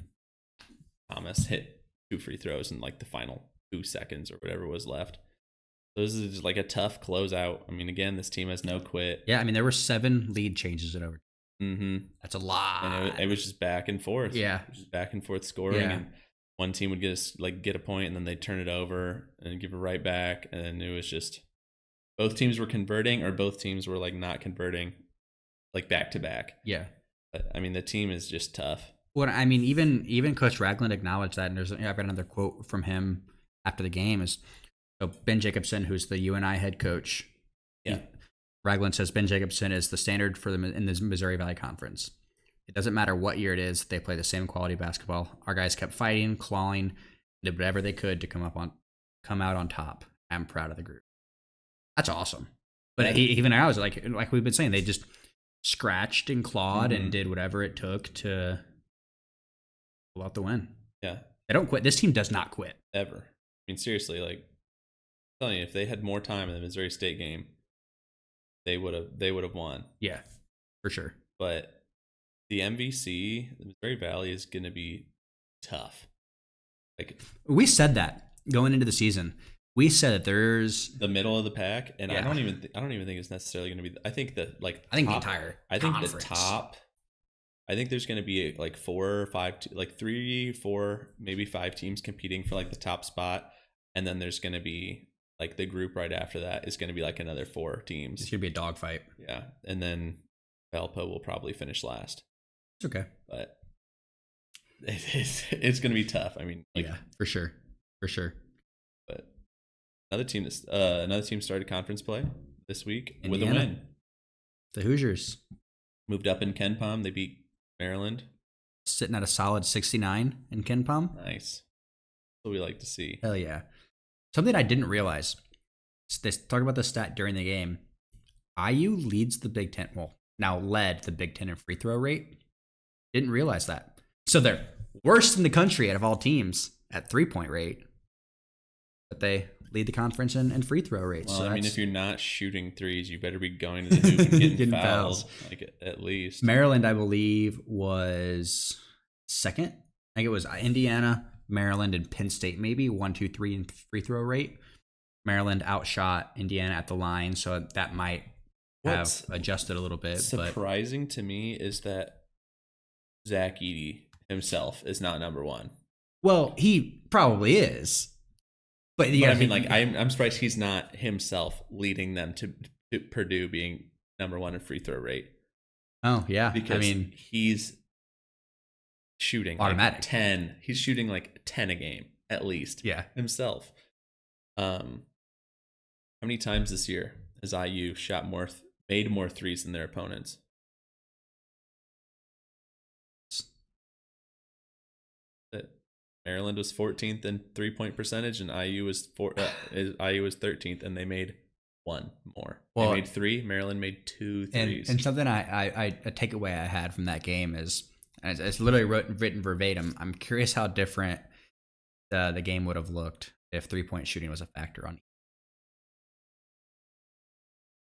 Thomas hit 2 free throws in like the final 2 seconds or whatever was left. So this is just like a tough closeout. I mean, again, this team has no quit. Yeah, I mean, there were 7 lead changes in overtime. That's a lot. And it was just back and forth. Yeah. Just back and forth scoring. Yeah. And one team would get a point, and then they'd turn it over and give it right back. And it was just both teams were converting, or both teams were like not converting, like back to back. Yeah. But I mean, the team is just tough. Well, I mean, even Coach Ragland acknowledged that, and I've got another quote from him after the game. Is so Ben Jacobson, who's the UNI head coach. Yeah. Ragland says Ben Jacobson is the standard for them in the Missouri Valley Conference. It doesn't matter what year it is; they play the same quality basketball. Our guys kept fighting, clawing, did whatever they could to come out on top. I'm proud of the group. That's awesome. But even I was like we've been saying, they just scratched and clawed and did whatever it took to pull out the win. Yeah. They don't quit. This team does not quit. Ever. I mean, seriously, like, I'm telling you, if they had more time in the Missouri State game, they would have won. Yeah, for sure. But the MVC, the Missouri Valley, is going to be tough. Like, we said that going into the season. We said that there's the middle of the pack, and I don't even think it's necessarily going to be. I think the entire. I think conference. the top. I think there's going to be like 4 or 5, like 3, 4, maybe 5 teams competing for like the top spot, and then there's going to be like the group right after that is going to be like another 4 teams. It's going to be a dogfight. Yeah, and then Valpo will probably finish last. It's okay, but it's going to be tough. I mean, like, yeah, for sure. But another team started conference play this week Indiana. with a win. The Hoosiers moved up in Ken Palm. They beat Maryland, sitting at a solid 69 in Ken Palm. Nice. That's what we like to see. Hell yeah. Something I didn't realize. Talk about the stat during the game. IU leads the Big Ten. Well, now led the Big Ten in free throw rate. Didn't realize that. So they're worst in the country out of all teams at 3-point rate. But they lead the conference in free throw rate. Well, so I mean, if you're not shooting threes, you better be going to the hoop and getting fouls. Like, at least. Maryland, I believe, was second. I think it was Indiana, Maryland, and Penn State, maybe 1, 2, 3 in free throw rate. Maryland outshot Indiana at the line, so that might have adjusted a little bit. Surprising to me is that Zach Edey himself is not number 1. Well, he probably is. But I mean, like, I'm surprised he's not himself leading them to Purdue being number 1 in free throw rate. Oh yeah, because I mean, he's shooting automatic like 10. He's shooting like 10 a game at least. Yeah, himself. How many times this year has IU made more threes than their opponents? Maryland was 14th in 3-point percentage, and IU was 13th, and they made 1 more. Well, they made 3. Maryland made 2 threes. And something a takeaway I had from that game is, it's literally written verbatim. I'm curious how different the game would have looked if 3-point shooting was a factor on.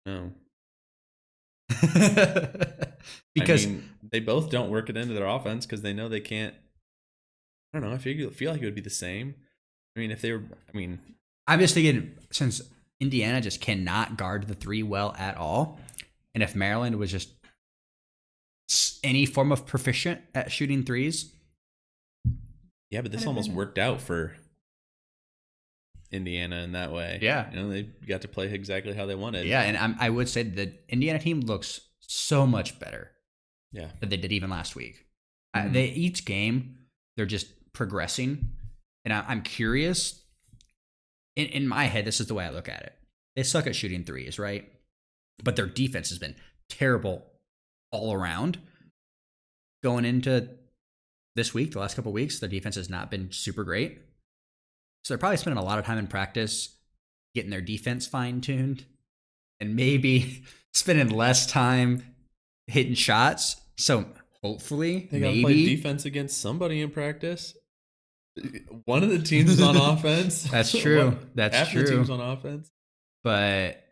No. Because they both don't work it into their offense because they know they can't. I don't know. I feel like it would be the same. I mean, if they were, I'm just thinking, since Indiana just cannot guard the 3 well at all, and if Maryland was just any form of proficient at shooting threes. Yeah, but this almost worked out for Indiana in that way. Yeah. They got to play exactly how they wanted. Yeah, and I would say the Indiana team looks so much better. Yeah. Than they did even last week. Each game, they're just progressing, and I'm curious. In my head, this is the way I look at it. They suck at shooting threes, right? But their defense has been terrible all around. Going into this week, the last couple of weeks, their defense has not been super great. So they're probably spending a lot of time in practice getting their defense fine-tuned and maybe spending less time hitting shots. So hopefully, they gotta play defense against somebody in practice. One of the teams is on offense. That's true. Half the team's on offense. But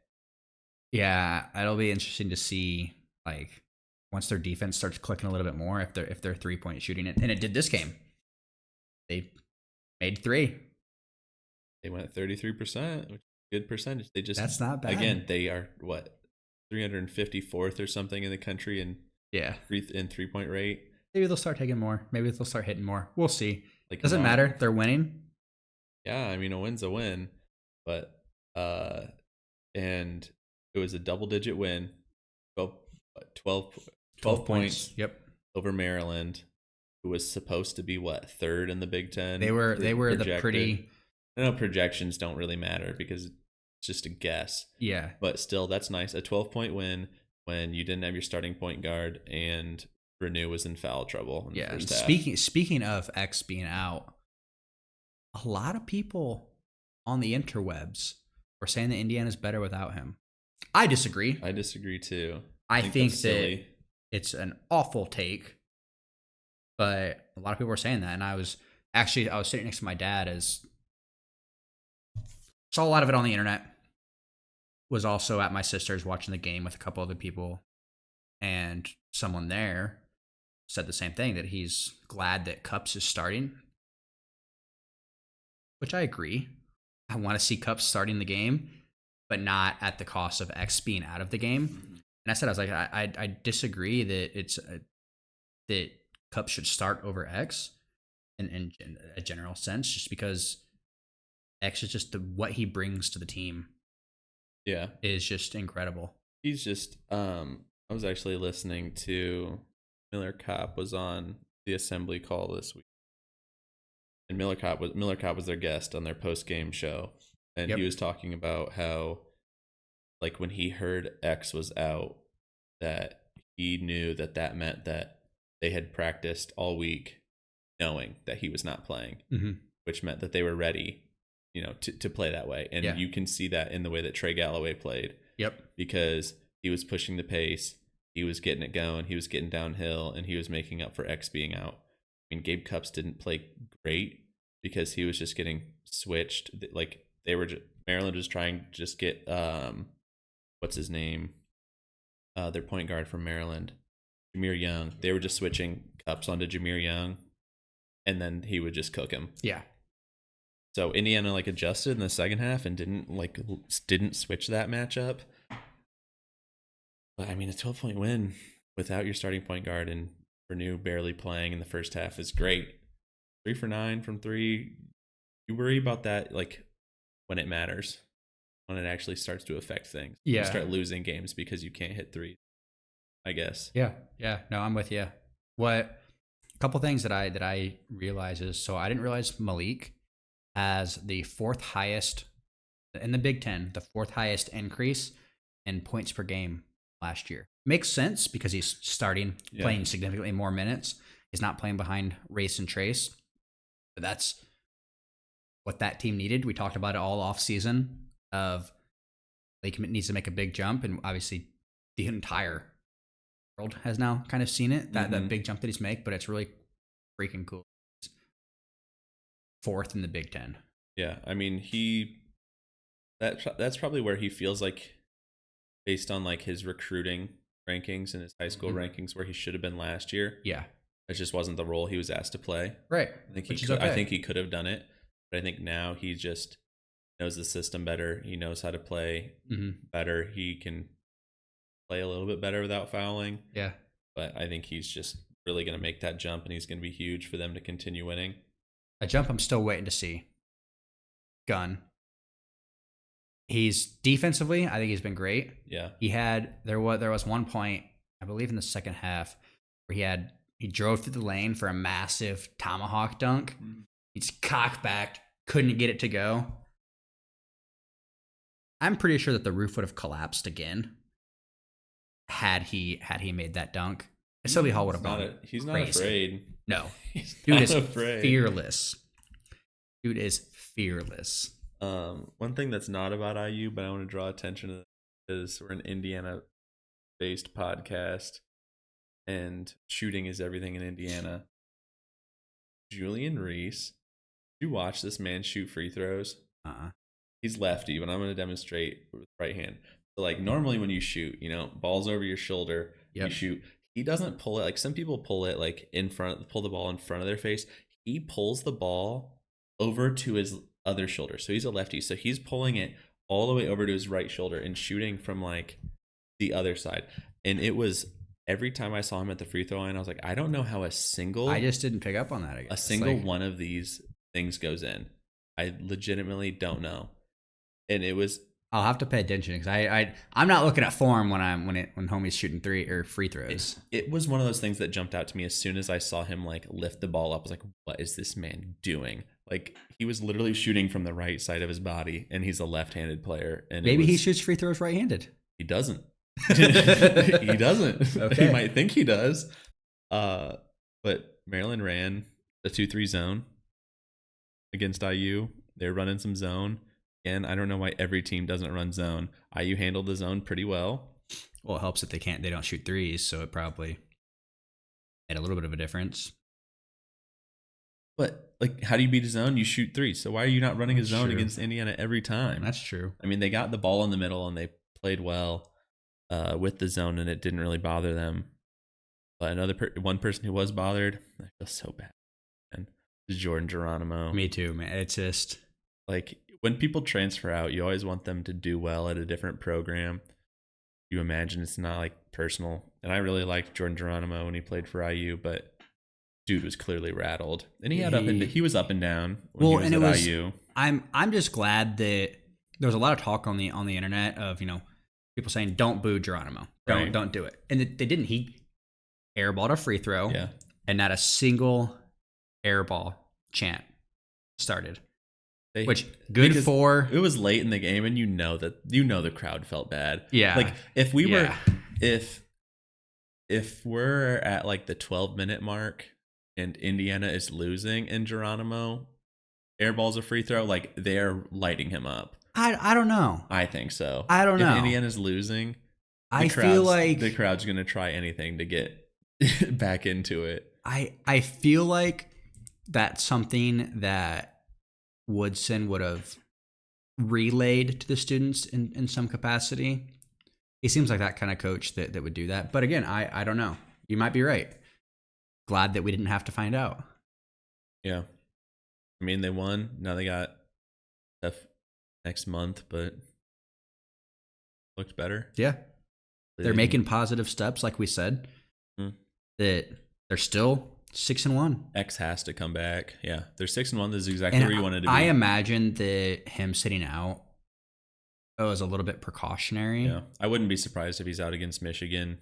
yeah, it'll be interesting to see, like, once their defense starts clicking a little bit more, if they're 3-point shooting it, and it did this game. They made 3. They went 33%, which is a good percentage. That's not bad. Again, they are 354th or something in the country in Yeah. in 3-point rate. Maybe they'll start taking more. Maybe they'll start hitting more. We'll see. Like, Doesn't matter. They're winning. Yeah, I mean, a win's a win, but and it was a double-digit win, 12, 12 points. Yep. Over Maryland, who was supposed to be third in the Big Ten. They were projected. the pretty. I know projections don't really matter because it's just a guess. Yeah. But still, that's nice. A 12-point win when you didn't have your starting point guard and Purdue was in foul trouble. In the first half. Speaking of X being out, a lot of people on the interwebs were saying that Indiana's better without him. I disagree. I disagree too. I think that it's an awful take, but a lot of people were saying that, and I was sitting next to my dad as saw a lot of it on the internet. Was also at my sister's watching the game with a couple other people, and someone there said the same thing, that he's glad that Cups is starting, which I agree. I want to see Cups starting the game, but not at the cost of X being out of the game. And I was like, I disagree that it's that Cups should start over X in a general sense, just because X is just what he brings to the team. Yeah, is just incredible. He's just I was actually listening to Miller Kopp was on the assembly call this week, and Miller Kopp was their guest on their post game show, and he was talking about how, like, when he heard X was out, that he knew that meant that they had practiced all week knowing that he was not playing, which meant that they were ready, to play that way. And you can see that in the way that Trey Galloway played. Yep. Because he was pushing the pace, he was getting it going, he was getting downhill, and he was making up for X being out. I mean, Gabe Cups didn't play great because he was just getting switched. Like, Maryland was trying to just get what's his name? Their point guard from Maryland, Jameer Young. They were just switching Cups onto Jameer Young, and then he would just cook him. Yeah. So Indiana adjusted in the second half and didn't switch that matchup. But I mean, a 12-point win without your starting point guard and Purdue barely playing in the first half is great. 3 for 9 from 3. You worry about that when it matters, when it actually starts to affect things. Yeah. You start losing games because you can't hit 3, I guess. Yeah. No, I'm with you. A couple things that I realize is, so I didn't realize Malik has the 4th highest in the Big Ten, the 4th highest increase in points per game last year. Makes sense because he's playing significantly more minutes. He's not playing behind Race and Trace. But that's what that team needed. We talked about it all off season of Lake needs to make a big jump, and obviously the entire world has now kind of seen it, that big jump that he's made, but it's really freaking cool. 4th in the Big Ten. Yeah, I mean, that's probably where he feels like, based on his recruiting rankings and his high school rankings, where he should have been last year. Yeah, it just wasn't the role he was asked to play. Right. I think he could have done it, but I think now he just knows the system better. He knows how to play better. He can play a little bit better without fouling. Yeah, but I think he's just really going to make that jump, and he's going to be huge for them to continue winning. A jump I'm still waiting to see. Gunn. He's defensively, I think he's been great. Yeah. There was one point, I believe in the second half, where he drove through the lane for a massive tomahawk dunk. He's cock-backed, couldn't get it to go. I'm pretty sure that the roof would have collapsed again had he made that dunk. Sylvie Hall would have gone. He's not afraid. No. Dude is fearless. Dude is fearless. One thing that's not about IU, but I want to draw attention to, is we're an Indiana-based podcast, and shooting is everything in Indiana. Julian Reese, did you watch this man shoot free throws? He's lefty, but I'm going to demonstrate with right hand. So, normally when you shoot, ball's over your shoulder, you shoot. He doesn't pull it. Some people pull it pull the ball in front of their face. He pulls the ball over to his other shoulder. So he's a lefty. So he's pulling it all the way over to his right shoulder and shooting from the other side. And it was every time I saw him at the free throw line, I was like, I don't know how I just didn't pick up on that. I guess a single one of these things goes in. I legitimately don't know. And it was, I'll have to pay attention because I'm not looking at form when homie's shooting free throws. it was one of those things that jumped out to me as soon as I saw him like lift the ball up. I was like, what is this man doing? Like, he was literally shooting from the right side of his body, and he's a left-handed player. And maybe he shoots free throws right-handed. He doesn't. He doesn't. Okay. He might think he does. But Maryland ran a 2-3 zone against IU. They're running some zone. And I don't know why every team doesn't run zone. IU handled the zone pretty well. Well, it helps that they don't shoot threes, so it probably made a little bit of a difference. But like, how do you beat a zone? You shoot threes. So why are you not running a zone against Indiana every time? That's true. I mean, they got the ball in the middle and they played well with the zone, and it didn't really bother them. But one person who was bothered, I feel so bad, and is Jordan Geronimo. Me too, man. It's just like, when people transfer out, you always want them to do well at a different program. You imagine it's not like personal. And I really liked Jordan Geronimo when he played for IU, but dude was clearly rattled. And he was up and down when he was at IU. I'm just glad that there was a lot of talk on the internet of, people saying don't boo Geronimo. Don't do it. And they didn't. He airballed a free throw. Yeah. And not a single airball chant started. Which good for. It was late in the game, and the crowd felt bad. Yeah. Like, if we were if we're at like the 12-minute mark and Indiana is losing and Geronimo airballs a free throw, like, they're lighting him up. I don't know. I think so. I don't know. If Indiana's losing, feel like the crowd's gonna try anything to get back into it. I feel like that's something that Woodson would have relayed to the students in some capacity. He seems like that kind of coach that would do that. But again, I don't know. You might be right. Glad that we didn't have to find out. Yeah. I mean, they won. Now they got stuff next month, but looked better. Yeah. They're making positive steps, like we said. Mm-hmm. That they're still 6-1. X has to come back. Yeah, they're 6-1. This is exactly where you wanted to be. I imagine that him sitting out was a little bit precautionary. Yeah, I wouldn't be surprised if he's out against Michigan.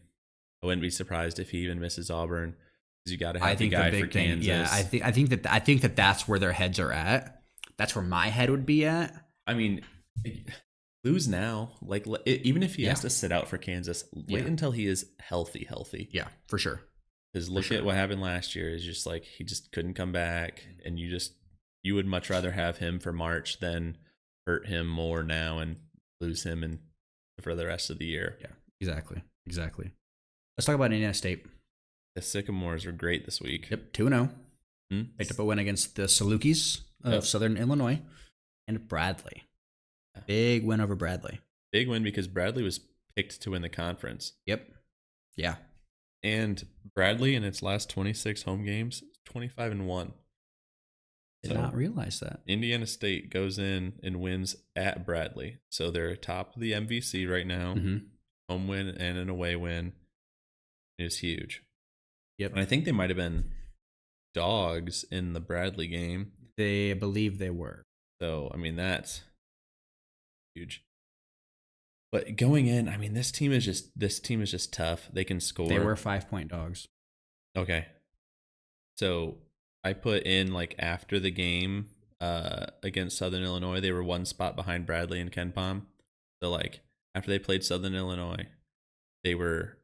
I wouldn't be surprised if he even misses Auburn, because you got to have the guy for Kansas. Yeah, I think that that's where their heads are at. That's where my head would be at. I mean, lose now. Like, even if he has to sit out for Kansas, wait until he is healthy. Yeah, for sure. Because look at what happened last year. Is just like, he just couldn't come back, and you would much rather have him for March than hurt him more now and lose him and for the rest of the year. Yeah, exactly. Let's talk about Indiana State. The Sycamores were great this week. Yep, 2-0. Picked up a win against the Salukis of Southern Illinois and Bradley. Yeah. Big win over Bradley. Big win because Bradley was picked to win the conference. Yep. Yeah. And Bradley, in its last 26 home games, 25-1. Did not realize that. Indiana State goes in and wins at Bradley. So they're top of the MVC right now. Mm-hmm. Home win and an away win is huge. Yep. And I think they might have been dogs in the Bradley game. I believe they were. So, I mean, that's huge. But going in, I mean, this team is just tough. They can score. They were 5-point dogs. Okay. So I put in, like, after the game against Southern Illinois, they were one spot behind Bradley and KenPom. So, like, after they played Southern Illinois, they were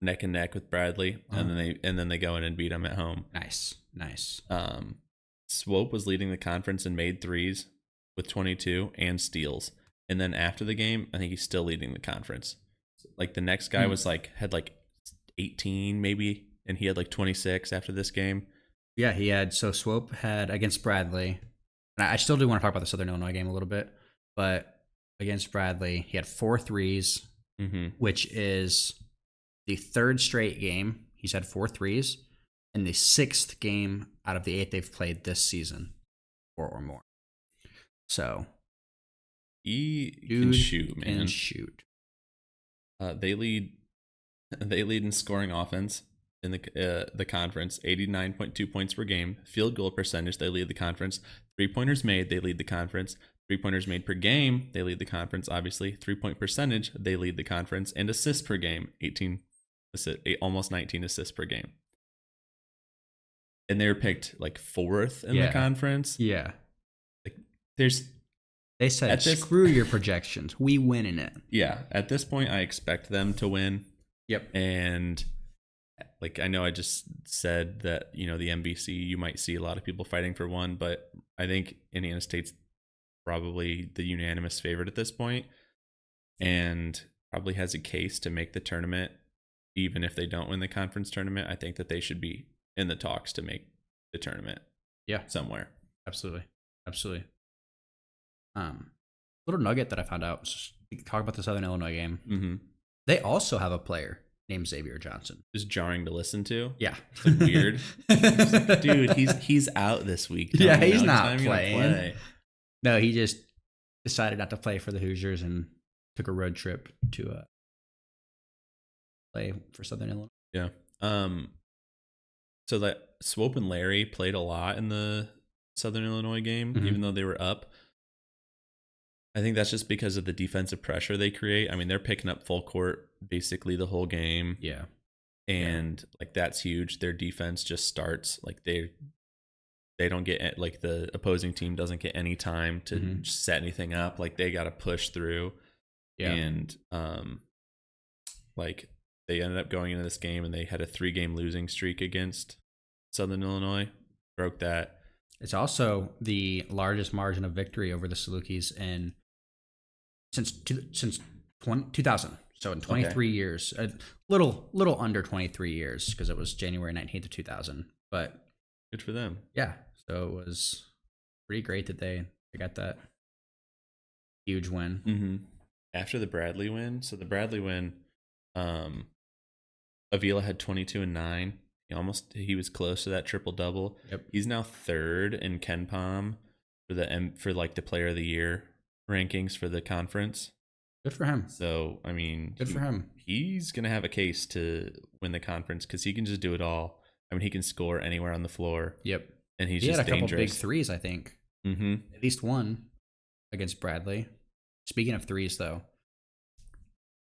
neck and neck with Bradley, and then they go in and beat them at home. Nice. Swope was leading the conference and made threes with 22 and steals. And then after the game, I think he's still leading the conference. Like, the next guy had 18 maybe, and he had 26 after this game. Yeah, so Swope had against Bradley. And I still do want to talk about the Southern Illinois game a little bit, but against Bradley, he had 4 threes, which is the 3rd straight game he's had 4 threes, and the 6th game out of the 8 they've played this season, 4 or more. So he can shoot, man. Can shoot. They lead They lead in scoring offense in the conference, 89.2 points per game. Field goal percentage, they lead the conference. 3-pointers made, they lead the conference. 3-pointers made per game, they lead the conference, obviously. 3-point percentage, they lead the conference. And assists per game, almost 19 assists per game. And they were picked like 4th in the conference. Yeah. Like, they said, screw your projections. We win in it. Yeah. At this point, I expect them to win. Yep. And like, I know I just said that, the NBC, you might see a lot of people fighting for one, but I think Indiana State's probably the unanimous favorite at this point and probably has a case to make the tournament. Even if they don't win the conference tournament, I think that they should be in the talks to make the tournament. Yeah. Somewhere. Absolutely. Little nugget that I found out, talk about the Southern Illinois game. Mm-hmm. They also have a player named Xavier Johnson. Just jarring to listen to. Yeah. It's like weird. It's like, dude, he's out this week. Yeah, he's not playing. No, he just decided not to play for the Hoosiers and took a road trip to play for Southern Illinois. Yeah. So that Swope and Larry played a lot in the Southern Illinois game, even though they were up. I think that's just because of the defensive pressure they create. I mean, they're picking up full court basically the whole game. Yeah. And like, that's huge. Their defense just starts like they don't get, like, the opposing team doesn't get any time to set anything up. Like, they got to push through. Yeah. And like, they ended up going into this game and they had a 3-game losing streak against Southern Illinois. Broke that. It's also the largest margin of victory over the Salukis since 2000. So in 23 years, a little under 23 years, because it was January 19th of 2000. But good for them. Yeah. So it was pretty great that they got that huge win. Mm-hmm. After the Bradley win, Avila had 22 and 9. He was close to that triple double. Yep. He's now 3rd in KenPom for like the Player of the Year rankings for the conference. Good for him. So I mean, good for him. He's gonna have a case to win the conference because he can just do it all. I mean, he can score anywhere on the floor. Yep. And he had a dangerous. couple big threes, I think. Mm-hmm. At least one against Bradley. Speaking of threes, though,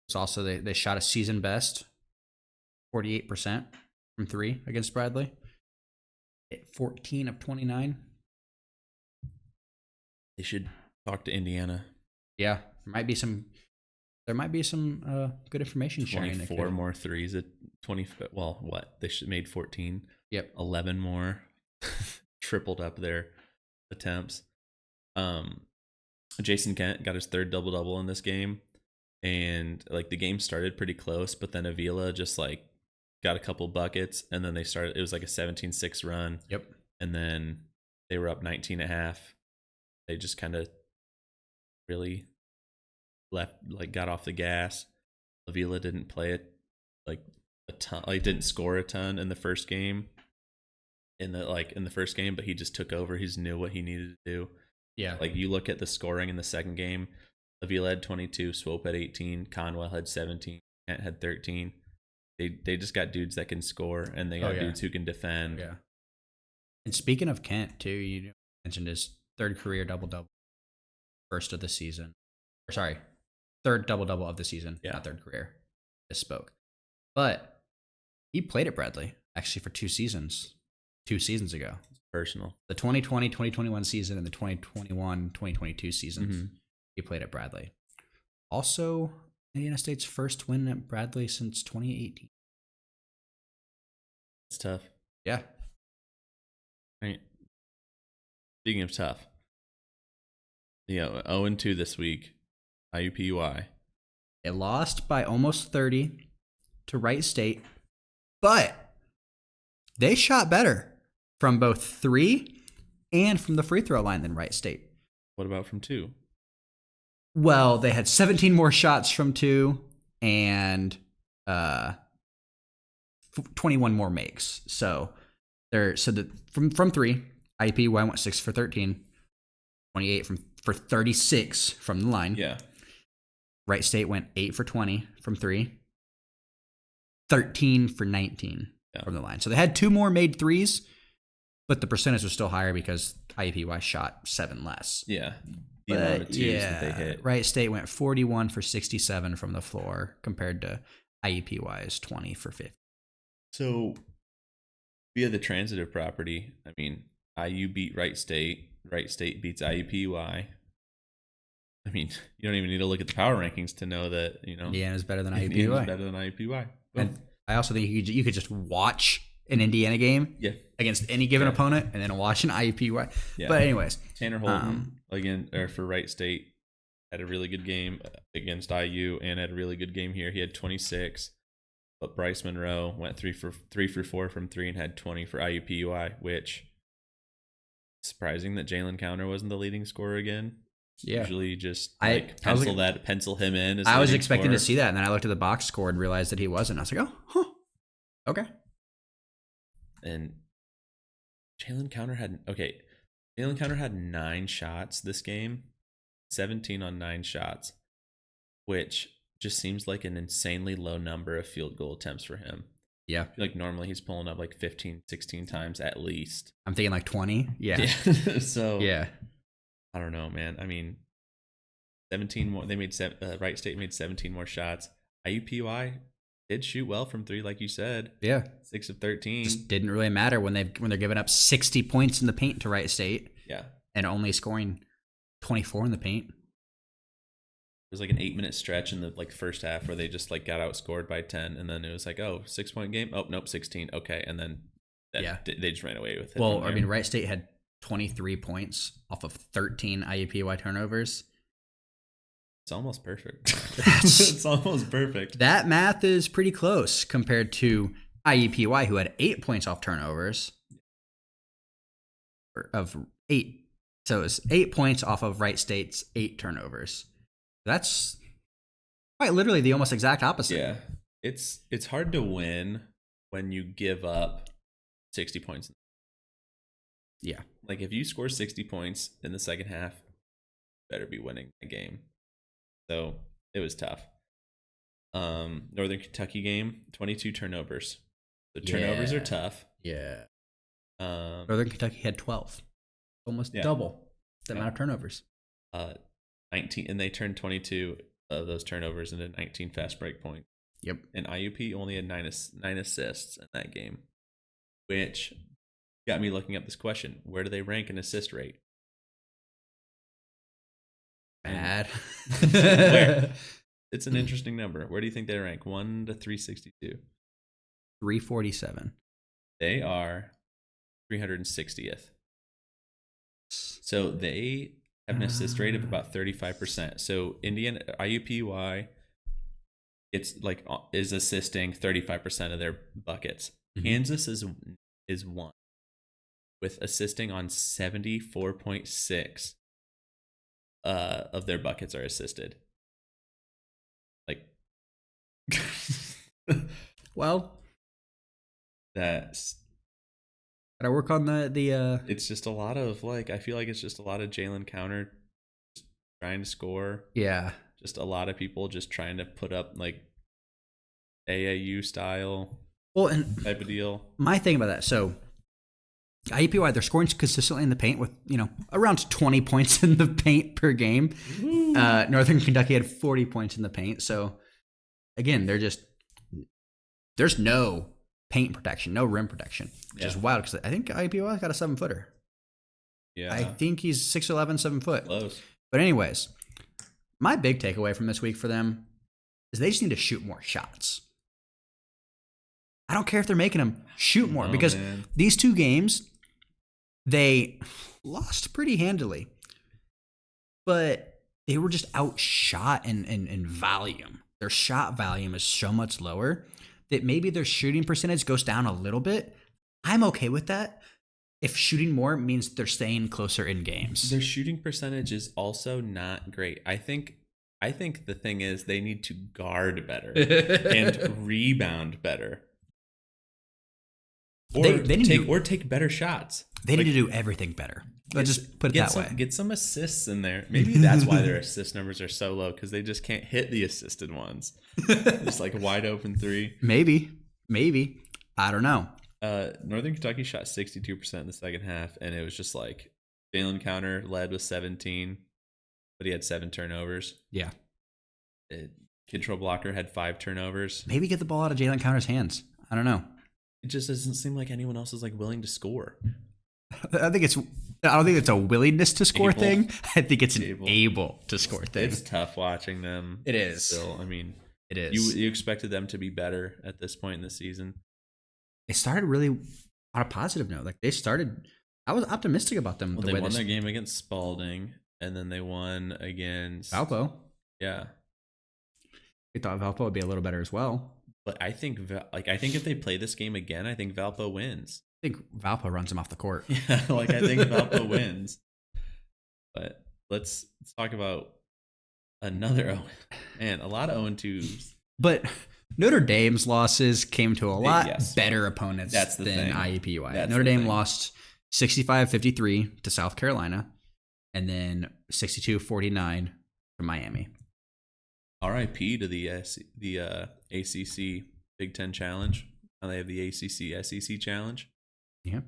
it's also they shot a season best 48% from 3 against Bradley. 14 of 29. They should talk to Indiana. Yeah, there might be some good information sharing. 24 more threes at 20. Well, what? They made 14. Yep. 11 more. Tripled up their attempts. Jason Kent got his 3rd double-double in this game. And like, the game started pretty close, but then Avila just like got a couple buckets, and then it was like a 17-6 run. Yep. And then they were up 19 and a half. They just kind of really got off the gas. Avila didn't play it like a ton. Like, didn't score a ton in the first game. In the first game, but he just took over. He just knew what he needed to do. Yeah. Like, you look at the scoring in the second game, Avila had 22, Swope had 18, Conwell had 17, Kent had 13. They just got dudes that can score, and they got dudes who can defend. Yeah. And speaking of Kent, too, you mentioned his 3rd career double-double, first of the season. Or sorry, 3rd double-double of the season, not 3rd career. Misspoke. But he played at Bradley, actually, for 2 seasons ago. Personal. The 2020-2021 season and the 2021-2022 seasons, he played at Bradley. Also, Indiana State's first win at Bradley since 2018. It's tough. Yeah. Right. Speaking of tough, 0-2 this week, IUPUI. They lost by almost 30 to Wright State, but they shot better from both 3 and from the free throw line than Wright State. What about from 2? Well, they had 17 more shots from 2 and 21 more makes. So from 3, IUPUI went 6 for 13, 28 for 36 from the line. Yeah. Wright State went 8 for 20 from 3, 13 for 19 from the line. So they had 2 more made threes, but the percentage was still higher because IUPUI shot 7 less. Yeah. The amount of twos that they hit. Wright State went 41 for 67 from the floor compared to IUPUI's 20 for 50. So via the transitive property, I mean, IU beat Wright State. Wright State beats IUPUI. I mean, you don't even need to look at the power rankings to know that, Indiana is better than IUPUI. Indiana is better than IUPUI. And I also think you could just watch an Indiana game against any given opponent and then watch an IUPUI. Yeah. But anyways. Tanner Holton, for Wright State, had a really good game against IU and had a really good game here. He had 26. But Bryce Monroe went 3 for 4 from 3 and had 20 for IUPUI, which surprising that Jalen Counter wasn't the leading scorer again. Yeah. Usually just pencil him in. I was expecting to see that, and then I looked at the box score and realized that he wasn't. I was like, okay. And Jalen Counter had 9 shots this game, 17 on 9 shots, which just seems like an insanely low number of field goal attempts for him. Yeah. I feel like normally he's pulling up like 15, 16 times at least. I'm thinking like 20. Yeah. So, yeah. I don't know, man. I mean, 17 more. They made Wright State made 17 more shots. IUPUI did shoot well from 3, like you said. Yeah. 6 of 13. Just didn't really matter when they're giving up 60 points in the paint to Wright State. Yeah. And only scoring 24 in the paint. It was like an 8-minute stretch in the first half where they just got outscored by 10, and then it was like, 6-point game. Oh nope, 16. Okay, and then they just ran away with it. Well, I mean, Wright State had 23 points off of 13 IUPUI turnovers. It's almost perfect. It's almost perfect. That math is pretty close compared to IUPUI, who had 8 points off turnovers of 8. So it was 8 points off of Wright State's 8 turnovers. That's quite literally the almost exact opposite. Yeah. It's hard to win when you give up 60 points. Yeah. Like if you score 60 points in the second half, better be winning the game. So it was tough. Northern Kentucky game, 22 turnovers. The turnovers are tough. Yeah. Northern Kentucky had 12. Almost double the amount of turnovers. 19, and they turned 22 of those turnovers into 19 fast break points. Yep. And IUP only had 9 assists in that game, which got me looking up this question: where do they rank in assist rate? Bad. Where? It's an interesting number. Where do you think they rank? 1 to 362. 347. They are 360th. So they have an assist rate of about 35%. So Indiana IUPUI, is assisting 35% of their buckets. Mm-hmm. Kansas is 1 with assisting on 74.6 of their buckets are assisted. Well, that's gotta work on the it's just a lot of I feel like it's just a lot of Jalen Counter trying to score. Yeah. Just a lot of people just trying to put up AAU style type of deal. My thing about that, so IUPUI, they're scoring consistently in the paint with, around 20 points in the paint per game. Northern Kentucky had 40 points in the paint. So again, there's no paint protection, no rim protection, which is wild because I think IUPUI got a 7-footer. Yeah. I think he's 6'11", 7 foot. Close. But anyways, my big takeaway from this week for them is they just need to shoot more shots. I don't care if they're making them shoot more because these 2 games, they lost pretty handily. But they were just outshot in volume. Their shot volume is so much lower that maybe their shooting percentage goes down a little bit. I'm okay with that. If shooting more means they're staying closer in games. Their shooting percentage is also not great. I think the thing is they need to guard better and rebound better. Or take better shots. They need to do everything better. Let's just put it that way. Get some assists in there. Maybe that's why their assist numbers are so low, because they just can't hit the assisted ones. Just wide open 3. Maybe. Maybe. I don't know. Northern Kentucky shot 62% in the second half, and it was just like Jalen Counter led with 17, but he had 7 turnovers. Yeah. Control Blocker had 5 turnovers. Maybe get the ball out of Jalen Counter's hands. I don't know. It just doesn't seem like anyone else is like willing to score. I don't think it's a willingness to score thing. I think it's an able to score thing. It's tough watching them. It is. Still, I mean, it is. You expected them to be better at this point in the season. They started really on a positive note. Like I was optimistic about them. Well, they won their game against Spalding, and then they won against Valpo. Yeah. We thought Valpo would be a little better as well. But I think if they play this game again, I think Valpo wins. I think Valpo runs him off the court. Yeah, I think Valpo wins. But let's talk about another a lot of 0-2s. But Notre Dame's losses came to a lot better opponents than IUPUI. Notre Dame lost 65-53 to South Carolina, and then 62-49 to Miami. RIP to the ACC Big Ten Challenge. Now they have the ACC SEC Challenge. Yeah.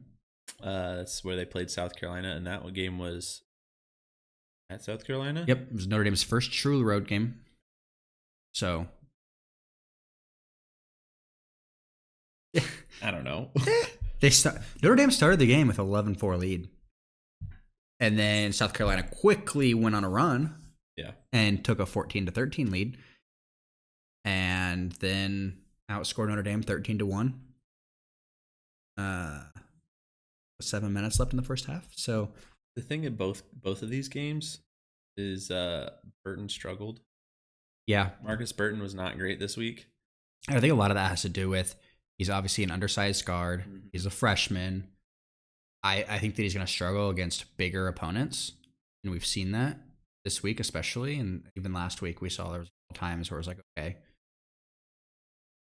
That's where they played South Carolina, and that game was at South Carolina? Yep. It was Notre Dame's first true road game. So. I don't know. Notre Dame started the game with 11-4 lead. And then South Carolina quickly went on a run. Yeah. And took a 14-13 lead. And then outscored Notre Dame 13-1. 7 minutes left in the first half. So the thing in both of these games is Burton struggled. Yeah. Marcus Burton was not great this week. I think a lot of that has to do with he's obviously an undersized guard. Mm-hmm. He's a freshman. I think that he's going to struggle against bigger opponents. And we've seen that this week especially. And even last week we saw there was times where it was like, okay,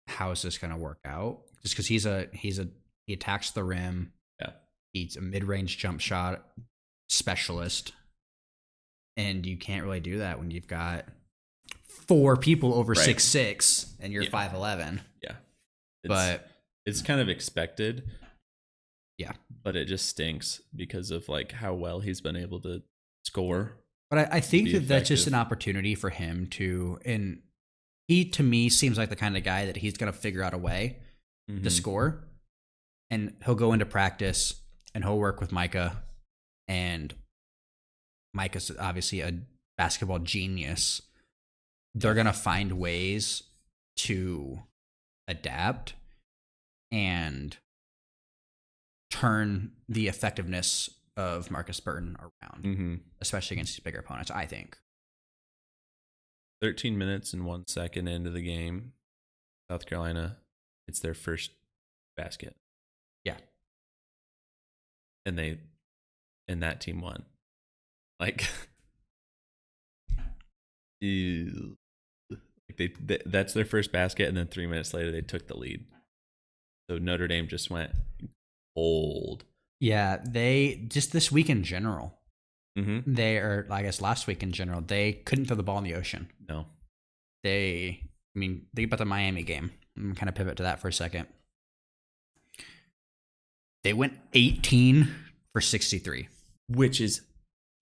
how is this going to work out? Just because he attacks the rim. Yeah. He's a mid-range jump shot specialist. And you can't really do that when you've got 4 people over 6'6" and you're 5'11". Yeah. It's kind of expected. Yeah. But it just stinks because of like how well he's been able to score. But I think that's just an opportunity for him to, and he to me seems like the kind of guy that he's going to figure out a way to score. And he'll go into practice and he'll work with Micah. And Micah's obviously a basketball genius. They're going to find ways to adapt and turn the effectiveness of Marcus Burton around, especially against these bigger opponents, I think. 13 minutes and 1 second into the game, South Carolina, it's their first basket. Yeah. And that team won. Like, that's their first basket, and then 3 minutes later they took the lead. So Notre Dame just went old. Yeah, they just this week in general. They I guess last week in general, they couldn't throw the ball in the ocean. No. Think about the Miami game. I'm going to kind of pivot to that for a second. They went 18 for 63.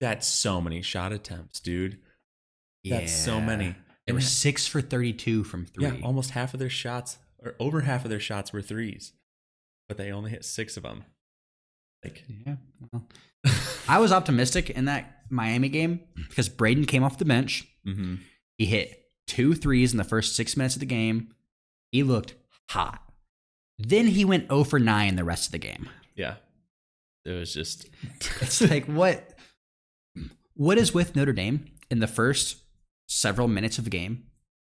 That's so many shot attempts, dude. That's so many. They were 6 for 32 from 3. Yeah, almost half of their shots, or over half of their shots were threes. But they only hit 6 of them. Well, I was optimistic in that Miami game because Braden came off the bench. He hit 2 threes in the first 6 minutes of the game. He looked hot. Then he went 0 for 9 the rest of the game. Yeah. It was just... It's like, what is with Notre Dame in the first several minutes of the game?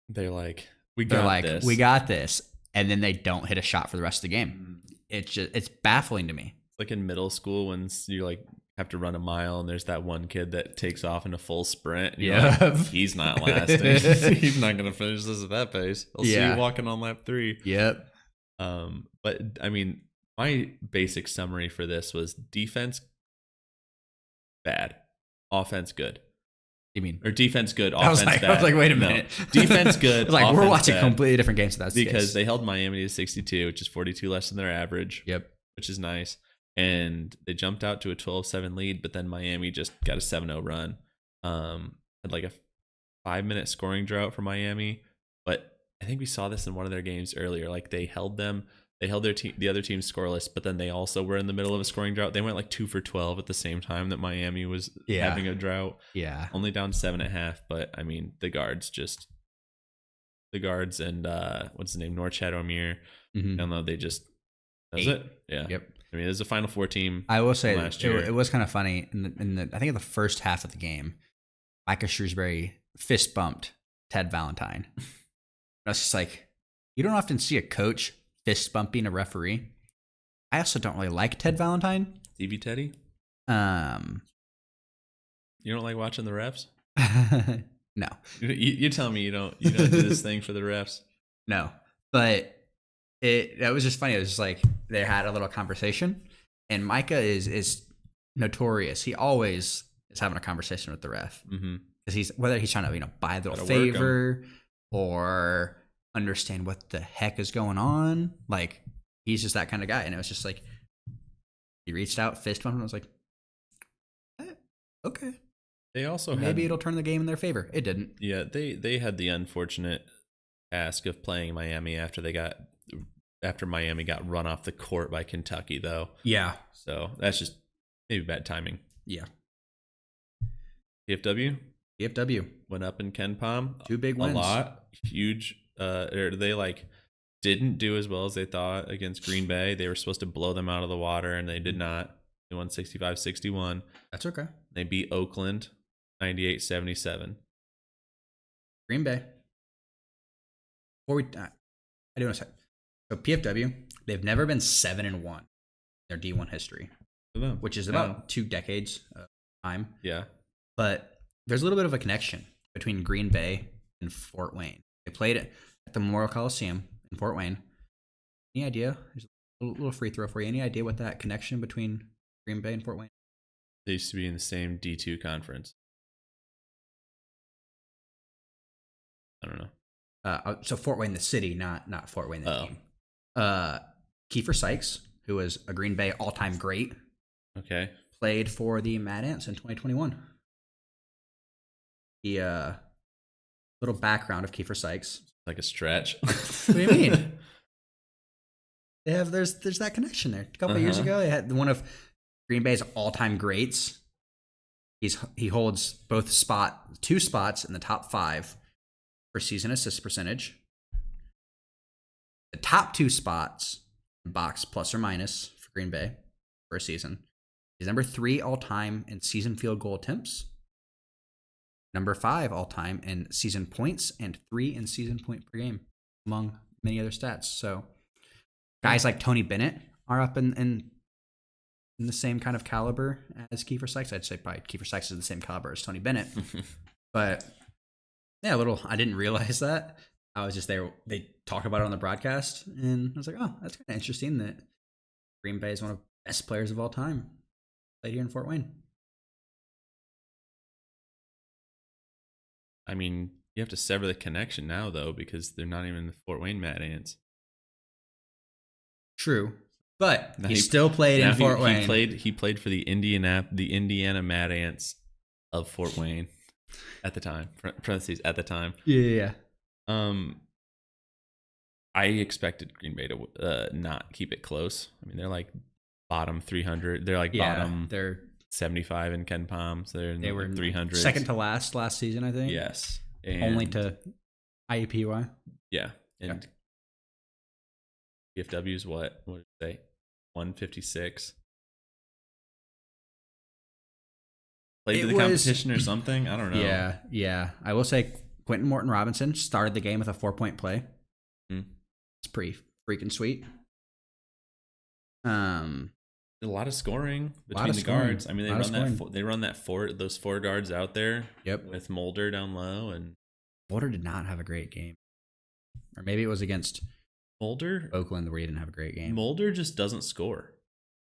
They're like, we got this. And then they don't hit a shot for the rest of the game. It's baffling to me. It's like in middle school when you like have to run a mile and there's that one kid that takes off in a full sprint. Yeah. Like, he's not lasting. He's not going to finish this at that pace. I'll see you walking on lap 3. Yep. But I mean, my basic summary for this was defense bad, offense good. You mean? Or defense good, I offense bad. I was like, wait a No. minute. Defense good, like we're offense watching bad. completely different games. So that's the Because case. they held Miami to 62, which is 42 less than their average. Yep. Which is nice. And they jumped out to a 12-7 lead, but then Miami just got a 7-0 run. Had like a 5-minute scoring drought for Miami, but I think we saw this in one of their games earlier. Like they held their team, the other team scoreless, but then they also were in the middle of a scoring drought. They went like 2 for 12 at the same time that Miami was having a drought. Yeah. Only down 7.5, but I mean the guards and what's his name, Norchad Omir. I don't know, they just that's it. Yeah. Yep. I mean, it was a Final Four team. I will say last year. it was kind of funny I think in the first half of the game, Micah Shrewsbury fist bumped Ted Valentine. I was just like, you don't often see a coach fist bumping a referee. I also don't really like Ted Valentine. TV Teddy? You don't like watching the refs? No. You tell me you don't do this thing for the refs. No. But that was just funny. It was just like they had a little conversation, and Micah is notorious. He always is having a conversation with the ref. Because whether he's trying to buy a little favor or understand what the heck is going on. Like, he's just that kind of guy. And it was just like, he reached out, fist bumped, and I was like, okay. They also maybe it'll turn the game in their favor. It didn't. Yeah, they had the unfortunate task of playing Miami after Miami got run off the court by Kentucky, though. Yeah. So that's just maybe bad timing. Yeah. PFW went up in Ken Palm. 2 big wins. A lot. Huge. They didn't do as well as they thought against Green Bay. They were supposed to blow them out of the water, and they did not. They won 65-61. That's okay. They beat Oakland 98-77. Green Bay. I do want to say, so PFW, they've never been 7-1 in their D1 history, which is about 2 decades of time. Yeah. But there's a little bit of a connection between Green Bay and Fort Wayne. They played it at the Memorial Coliseum in Fort Wayne. Any idea? There's a little free throw for you. Any idea what that connection between Green Bay and Fort Wayne? They used to be in the same D2 conference. I don't know. So Fort Wayne, the city, not Fort Wayne, the team. Kiefer Sykes, who was a Green Bay all-time great, played for the Mad Ants in 2021. The little background of Kiefer Sykes. Like a stretch. What do you mean? There's that connection there. A couple of years ago, they had one of Green Bay's all-time greats. He holds two spots in the top 5 for season assist percentage. The top 2 spots in box plus or minus for Green Bay for a season. He's number 3 all-time in season field goal attempts. Number 5 all-time in season points, and 3 in season point per game, among many other stats. So guys like Tony Bennett are up in the same kind of caliber as Kiefer Sykes. I'd say probably Kiefer Sykes is the same caliber as Tony Bennett. But yeah, I didn't realize that. I was just there. They talked about it on the broadcast, and I was like, oh, that's kind of interesting that Green Bay is one of the best players of all time. Played here in Fort Wayne. I mean, you have to sever the connection now, though, because they're not even in the Fort Wayne Mad Ants. True, but he still played in Fort Wayne. He played for the Indiana Mad Ants of Fort Wayne at the time. Parentheses at the time. Yeah. I expected Green Bay to not keep it close. I mean, they're like bottom 300. They're like bottom. They're 75 in Ken Palm, so they were 300. Second to last season, I think. Yes. Only to IUPUI. Yeah. And PFW's what did it say? 156. Played to the competition or something? I don't know. Yeah. I will say Quentin Morton Robinson started the game with a 4-point play. It's pretty freaking sweet. A lot of scoring between the guards. I mean, they run those 4 guards out there. Yep. With Mulder down low, and Mulder did not have a great game, or maybe it was against Oakland where he didn't have a great game. Mulder just doesn't score.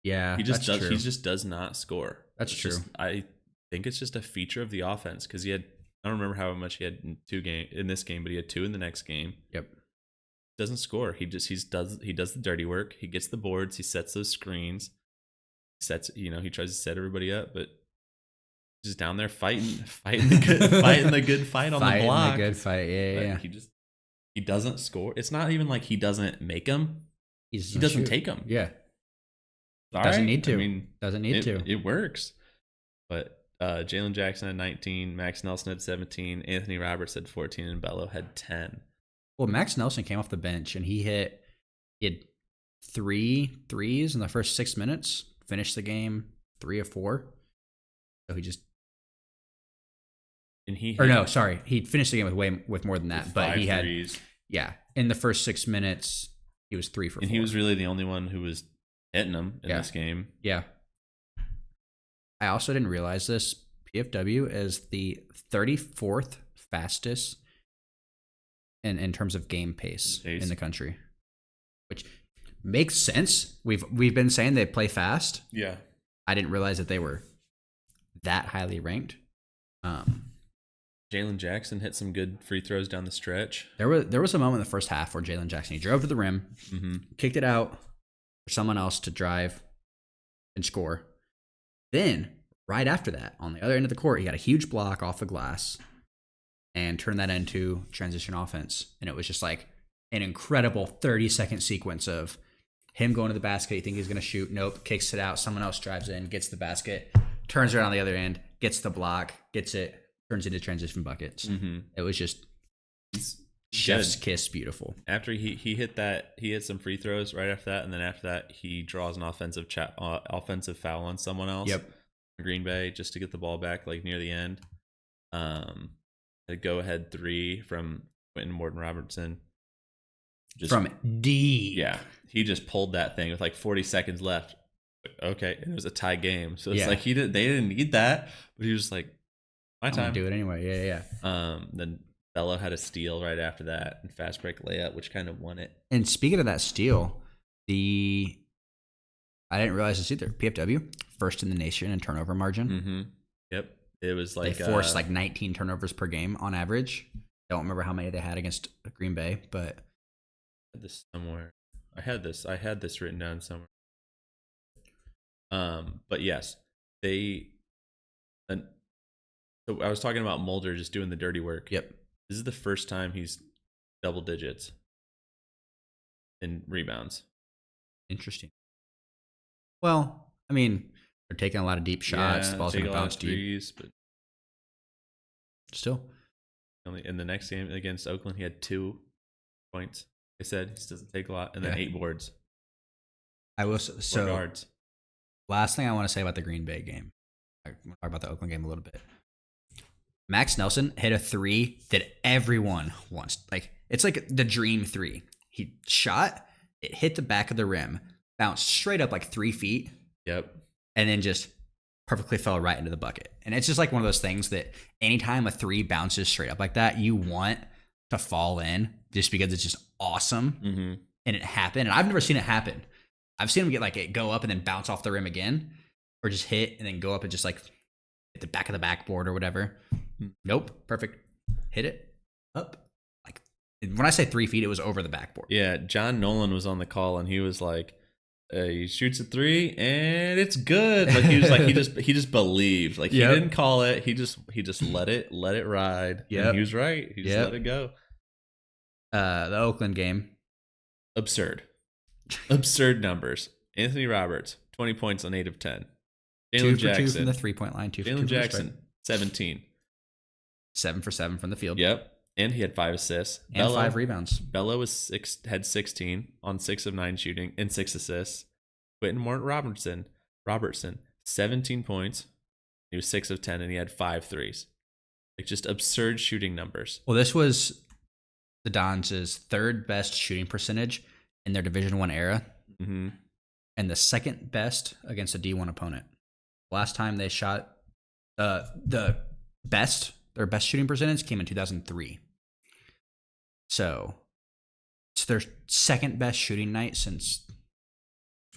Yeah, he just does not score. That's true. I think it's just a feature of the offense because he had I don't remember how much he had in this game, but he had 2 in the next game. Yep. Doesn't score. He does the dirty work. He gets the boards. He sets those screens. He tries to set everybody up, but just down there fighting the good fight on the block. Fighting the good fight. Yeah. He doesn't score. It's not even like he doesn't make them. He doesn't take them. Yeah. Doesn't need to. I mean, doesn't need to. It works. But Jalen Jackson had 19, Max Nelson had 17, Anthony Roberts had 14, and Bello had 10. Well, Max Nelson came off the bench and he had 3 threes in the first 6 minutes. Finished the game 3 of 4. So he just. And he finished the game with more than that. But he had threes. In the first 6 minutes he was 3 for 4. And he was really the only one who was hitting them in this game. Yeah. I also didn't realize this. PFW is the 34th fastest in terms of game pace in the country, which makes sense. We've been saying they play fast. Yeah. I didn't realize that they were that highly ranked. Jalen Jackson hit some good free throws down the stretch. There was a moment in the first half where Jalen Jackson, he drove to the rim, kicked it out for someone else to drive and score. Then, right after that, on the other end of the court, he got a huge block off the glass and turned that into transition offense. And it was just like an incredible 30-second sequence of him going to the basket. You think he's going to shoot. Nope. Kicks it out. Someone else drives in, gets the basket, turns around on the other end, gets the block, gets it, turns into transition buckets. It was just chef's kiss beautiful. After he hit that, he hit some free throws right after that. And then after that, he draws an offensive foul on someone else. Yep. Green Bay, just to get the ball back like near the end. A go-ahead 3 from Quentin Morton-Robertson. From D. Yeah. He just pulled that thing with like 40 seconds left. Okay. And it was a tie game. So it's like they didn't need that, but he was like, my time. I'm gonna do it anyway. Yeah. Then Bello had a steal right after that and fast break layup, which kind of won it. And speaking of that steal, I didn't realize this either. PFW, first in the nation in turnover margin. Yep. It was like they forced like 19 turnovers per game on average. Don't remember how many they had against Green Bay, but I had this somewhere. I had this written down somewhere. But yes, so I was talking about Mulder just doing the dirty work. Yep. This is the first time he's double digits in rebounds. Interesting. Well, I mean, they're taking a lot of deep shots. The ball's going to bounce deep. But still. In the next game against Oakland, he had 2 points. They said he doesn't take a lot. And then 8 boards. I will. So, guards. Last thing I want to say about the Green Bay game. I want to talk about the Oakland game a little bit. Max Nelson hit a 3 that everyone wants. Like, it's like the dream 3. He shot, it hit the back of the rim, bounced straight up like 3 feet. Yep. And then just perfectly fell right into the bucket. And it's just like one of those things that anytime a 3 bounces straight up like that, you want to fall in just because it's just awesome. And it happened. And I've never seen it happen. I've seen him get like it go up and then bounce off the rim again, or just hit and then go up and just like hit the back of the backboard or whatever. Nope. Perfect. Hit it up. Like when I say 3 feet, it was over the backboard. Yeah. John Nolan was on the call and he was like, he shoots a 3 and it's good. Like he was like, he just believed. Like he didn't call it. He just let it ride. Yeah. He was right. He just let it go. The Oakland game. Absurd numbers. Anthony Roberts, 20 points on 8 of 10. Jalen Jackson 2 from the 3-point line. 2 for 2 Jalen Jackson, 17. 7 for 7 from the field. Yep. And he had 5 assists. And 5 rebounds. Bello had 16 on 6 of 9 shooting and 6 assists. Quentin Morton Robertson, 17 points. He was 6 of 10 and he had 5 threes. Like just absurd shooting numbers. Well, this was the Dons' 3rd best shooting percentage in their Division I era. And the 2nd best against a D1 opponent. Last time they shot their best shooting percentage came in 2003. So it's their 2nd best shooting night since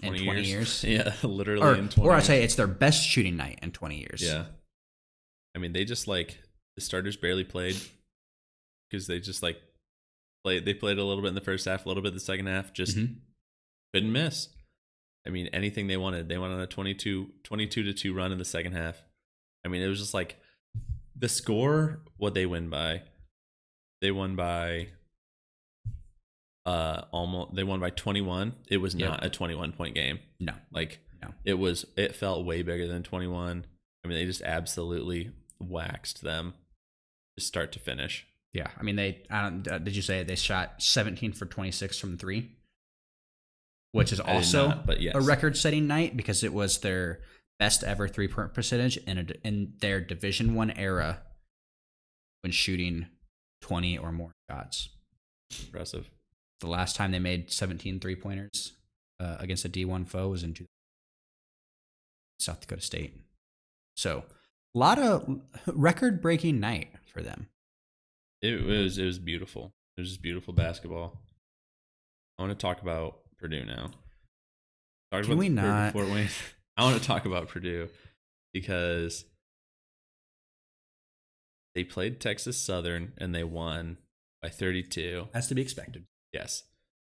20 years. Yeah, literally in 20 Or years. I'd say it's their best shooting night in 20 years. Yeah. I mean, they just like The starters barely played because they just like played. They played a little bit in the first half, a little bit in the second half. Just couldn't miss. I mean, anything they wanted. They went on a 22-2 run in the second half. I mean, it was just like the score. What they win by? They won by almost. They won by 21. It was not a 21-point game. No, no. It felt way bigger than 21. I mean, they just absolutely waxed them, just start to finish. Yeah, I mean, did you say they shot 17 for 26 from 3? Which is also a record-setting night because it was their best ever 3-point percentage in their Division I era when shooting 20 or more shots. Impressive. The last time they made 17 3-pointers against a D1 foe was in South Dakota State. So, a lot of record-breaking night for them. It was beautiful. It was just beautiful basketball. I want to talk about Purdue now. Can we not? Fort Wayne. I want to talk about Purdue because they played Texas Southern and they won by 32. Has to be expected. Yes.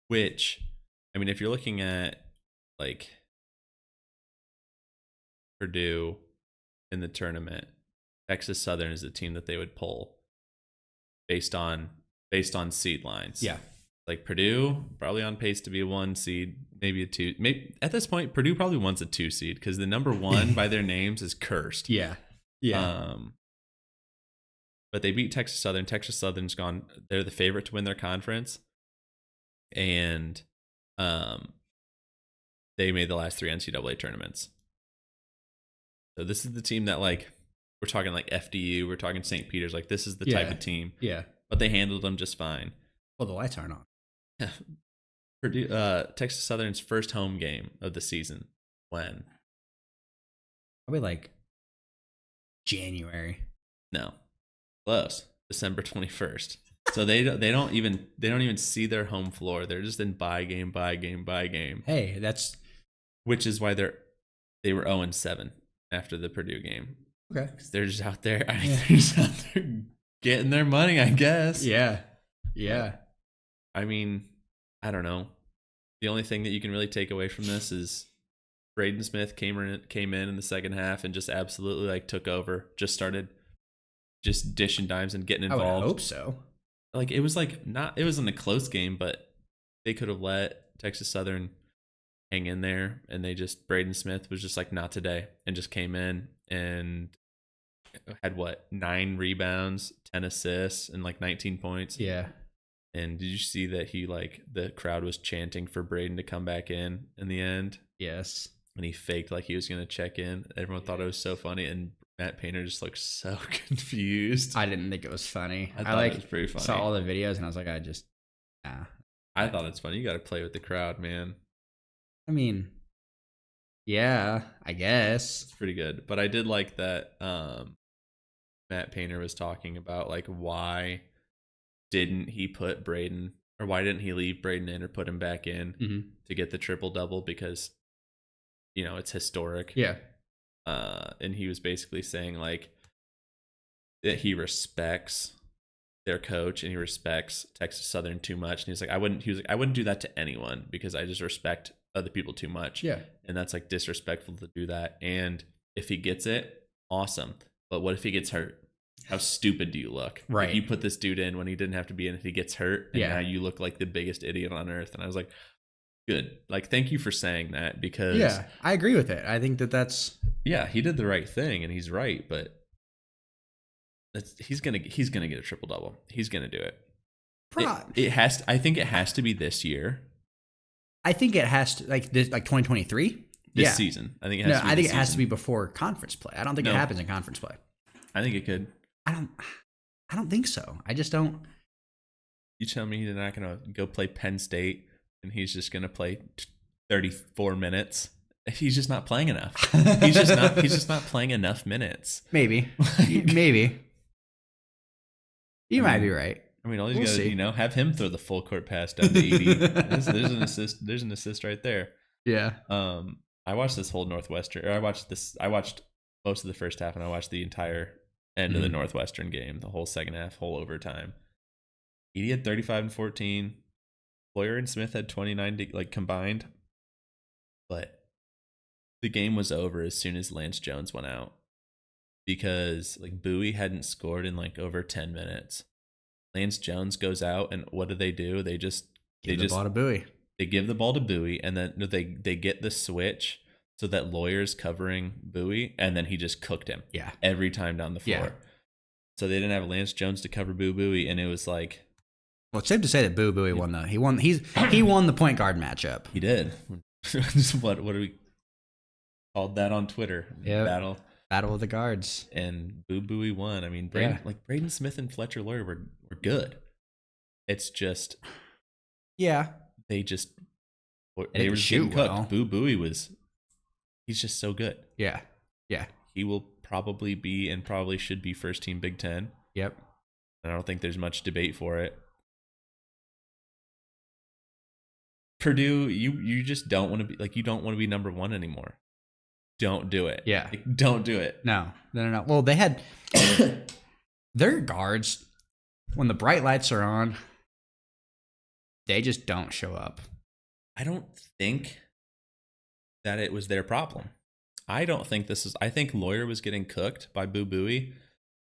Which, I mean, if you're looking at like Purdue in the tournament, Texas Southern is the team that they would pull based on seed lines. Yeah. Like Purdue, probably on pace to be a 1 seed, maybe a 2. Maybe at this point, Purdue probably wants a 2 seed because the number 1 by their names is cursed. Yeah. Yeah. But they beat Texas Southern. Texas Southern's gone. They're the favorite to win their conference. And they made the last 3 NCAA tournaments. So this is the team that, like, we're talking like FDU, we're talking St. Peter's. Like, this is the type of team. Yeah. But they handled them just fine. Well, the lights aren't on. Purdue, Texas Southern's first home game of the season. When? Probably like January. No, close. December 21st. So they don't even see their home floor. They're just in bye game. Hey, that's which is why they were 0-7 after the Purdue game. Okay, they're just out there. I mean, they're just out there getting their money, I guess. Yeah. I mean, I don't know. The only thing that you can really take away from this is Braden Smith came in the second half and just absolutely like took over. Just started just dishing dimes and getting involved. I would hope so. Like it wasn't a close game, but they could have let Texas Southern hang in there, and Braden Smith was just like, not today, and just came in and had 9 rebounds, 10 assists, and like 19 points. Yeah. And did you see that the crowd was chanting for Braden to come back in the end? Yes. And he faked like he was going to check in. Everyone thought it was so funny, and Matt Painter just looked so confused. I didn't think it was funny. I thought it was pretty funny. Saw all the videos and I was like, I thought it's funny. You got to play with the crowd, man. I mean, yeah, I guess. It's pretty good. But I did like that Matt Painter was talking about like why didn't he put Braden, or why didn't he leave Braden in or put him back in to get the triple-double, because it's historic. Yeah. And he was basically saying like that he respects their coach and he respects Texas Southern too much. And he was like, I wouldn't do that to anyone because I just respect other people too much. Yeah. And that's like disrespectful to do that. And if he gets it, awesome. But what if he gets hurt? How stupid do you look? Right. If you put this dude in when he didn't have to be in, if he gets hurt, and now you look like the biggest idiot on earth. And I was like, good. Like, thank you for saying that, because I agree with it. I think that's he did the right thing and he's right, but he's gonna get a triple double. He's gonna do it. I think it has to be this year. I think it has to like 2023 this season. I think it has to be before conference play. I don't think it happens in conference play. I think it could. I don't think so. I just don't. You tell me he's not gonna go play Penn State and he's just gonna play 34 minutes. He's just not playing enough. He's just not playing enough minutes. Maybe. Maybe. You might be right. I mean, all he's got to have him throw the full court pass down to 80. There's an assist. There's an assist right there. Yeah. I watched this whole Northwestern. I watched most of the first half, and I watched the entire end of the Northwestern game, the whole second half, whole overtime. Edie had 35 and 14. Boyer and Smith had 29 like combined. But the game was over as soon as Lance Jones went out. Because like Bowie hadn't scored in like over 10 minutes. Lance Jones goes out, and what do? They give the ball to Bowie. They give the ball to Bowie, and then they get the switch so that Lawyer's covering Bowie, and then he just cooked him. Yeah. Every time down the floor. Yeah. So they didn't have Lance Jones to cover Bowie, and it was like, well, it's safe to say that Bowie won the he won the point guard matchup. He did. what do we called that on Twitter? Yeah. Battle of the guards. And Bowie won. I mean, Braden Smith and Fletcher Lawyer were good. It's just they were getting cooked. Well. Bowie he's just so good. Yeah. Yeah. He will probably be and probably should be first team Big Ten. Yep. I don't think there's much debate for it. Purdue, you just don't want to be like, you don't want to be number one anymore. Don't do it. Yeah. Like, don't do it. No. Well, they had their guards, when the bright lights are on, they just don't show up. I don't think that it was their problem. I think Lawyer was getting cooked by Bowie,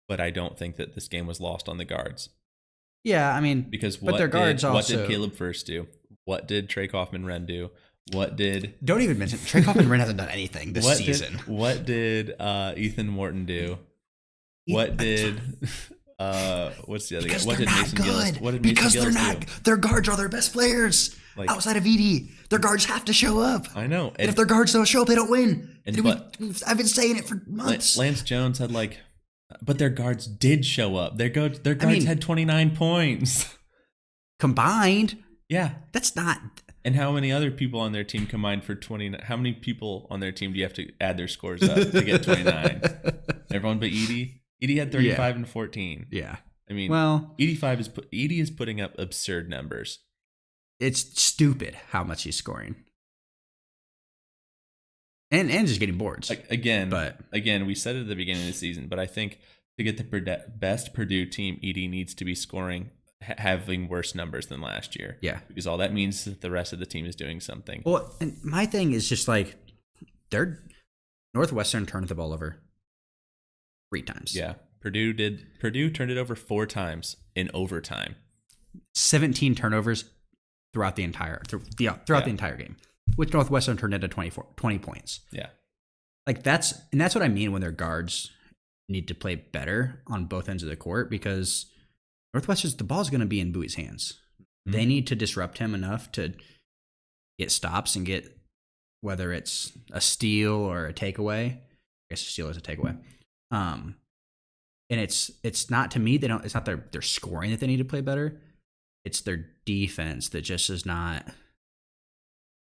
but I don't think that this game was lost on the guards. Yeah, I mean, because what did Caleb First do? What did Trey Kaufman-Renn do? Don't even mention Trey Kaufman-Renn hasn't done anything this season. What did Ethan Morton do? What did what's the other guy? What did Mason Gillis? What did Mason Gillis do? Their guards are their best players. Like, outside of Edie, their guards have to show up. I know. And if their guards don't show up, they don't win. I've been saying it for months. Lance Jones had but their guards did show up. Their guards had 29 points. Combined? Yeah. That's not... And how many other people on their team combined for 29? How many people on their team do you have to add their scores up to get 29? Everyone but Edie? Edie had 35 and 14. Yeah. I mean, well, Edie is putting up absurd numbers. It's stupid how much he's scoring. And just getting boards. Again, we said it at the beginning of the season, but I think to get the best Purdue team, Edie needs to be scoring, having worse numbers than last year. Yeah. Because all that means is that the rest of the team is doing something. Well, and my thing is just like, Northwestern turned the ball over 3 times. Yeah. Purdue turned it over 4 times in overtime. 17 turnovers throughout the entire game, which Northwestern turned into 20 points. Yeah. Like that's what I mean when their guards need to play better on both ends of the court, because the ball's going to be in Bowie's hands. Mm-hmm. They need to disrupt him enough to get stops and get, whether it's a steal or a takeaway. I guess a steal is a takeaway. And it's not, to me, it's not their scoring that they need to play better. It's their defense that just is not.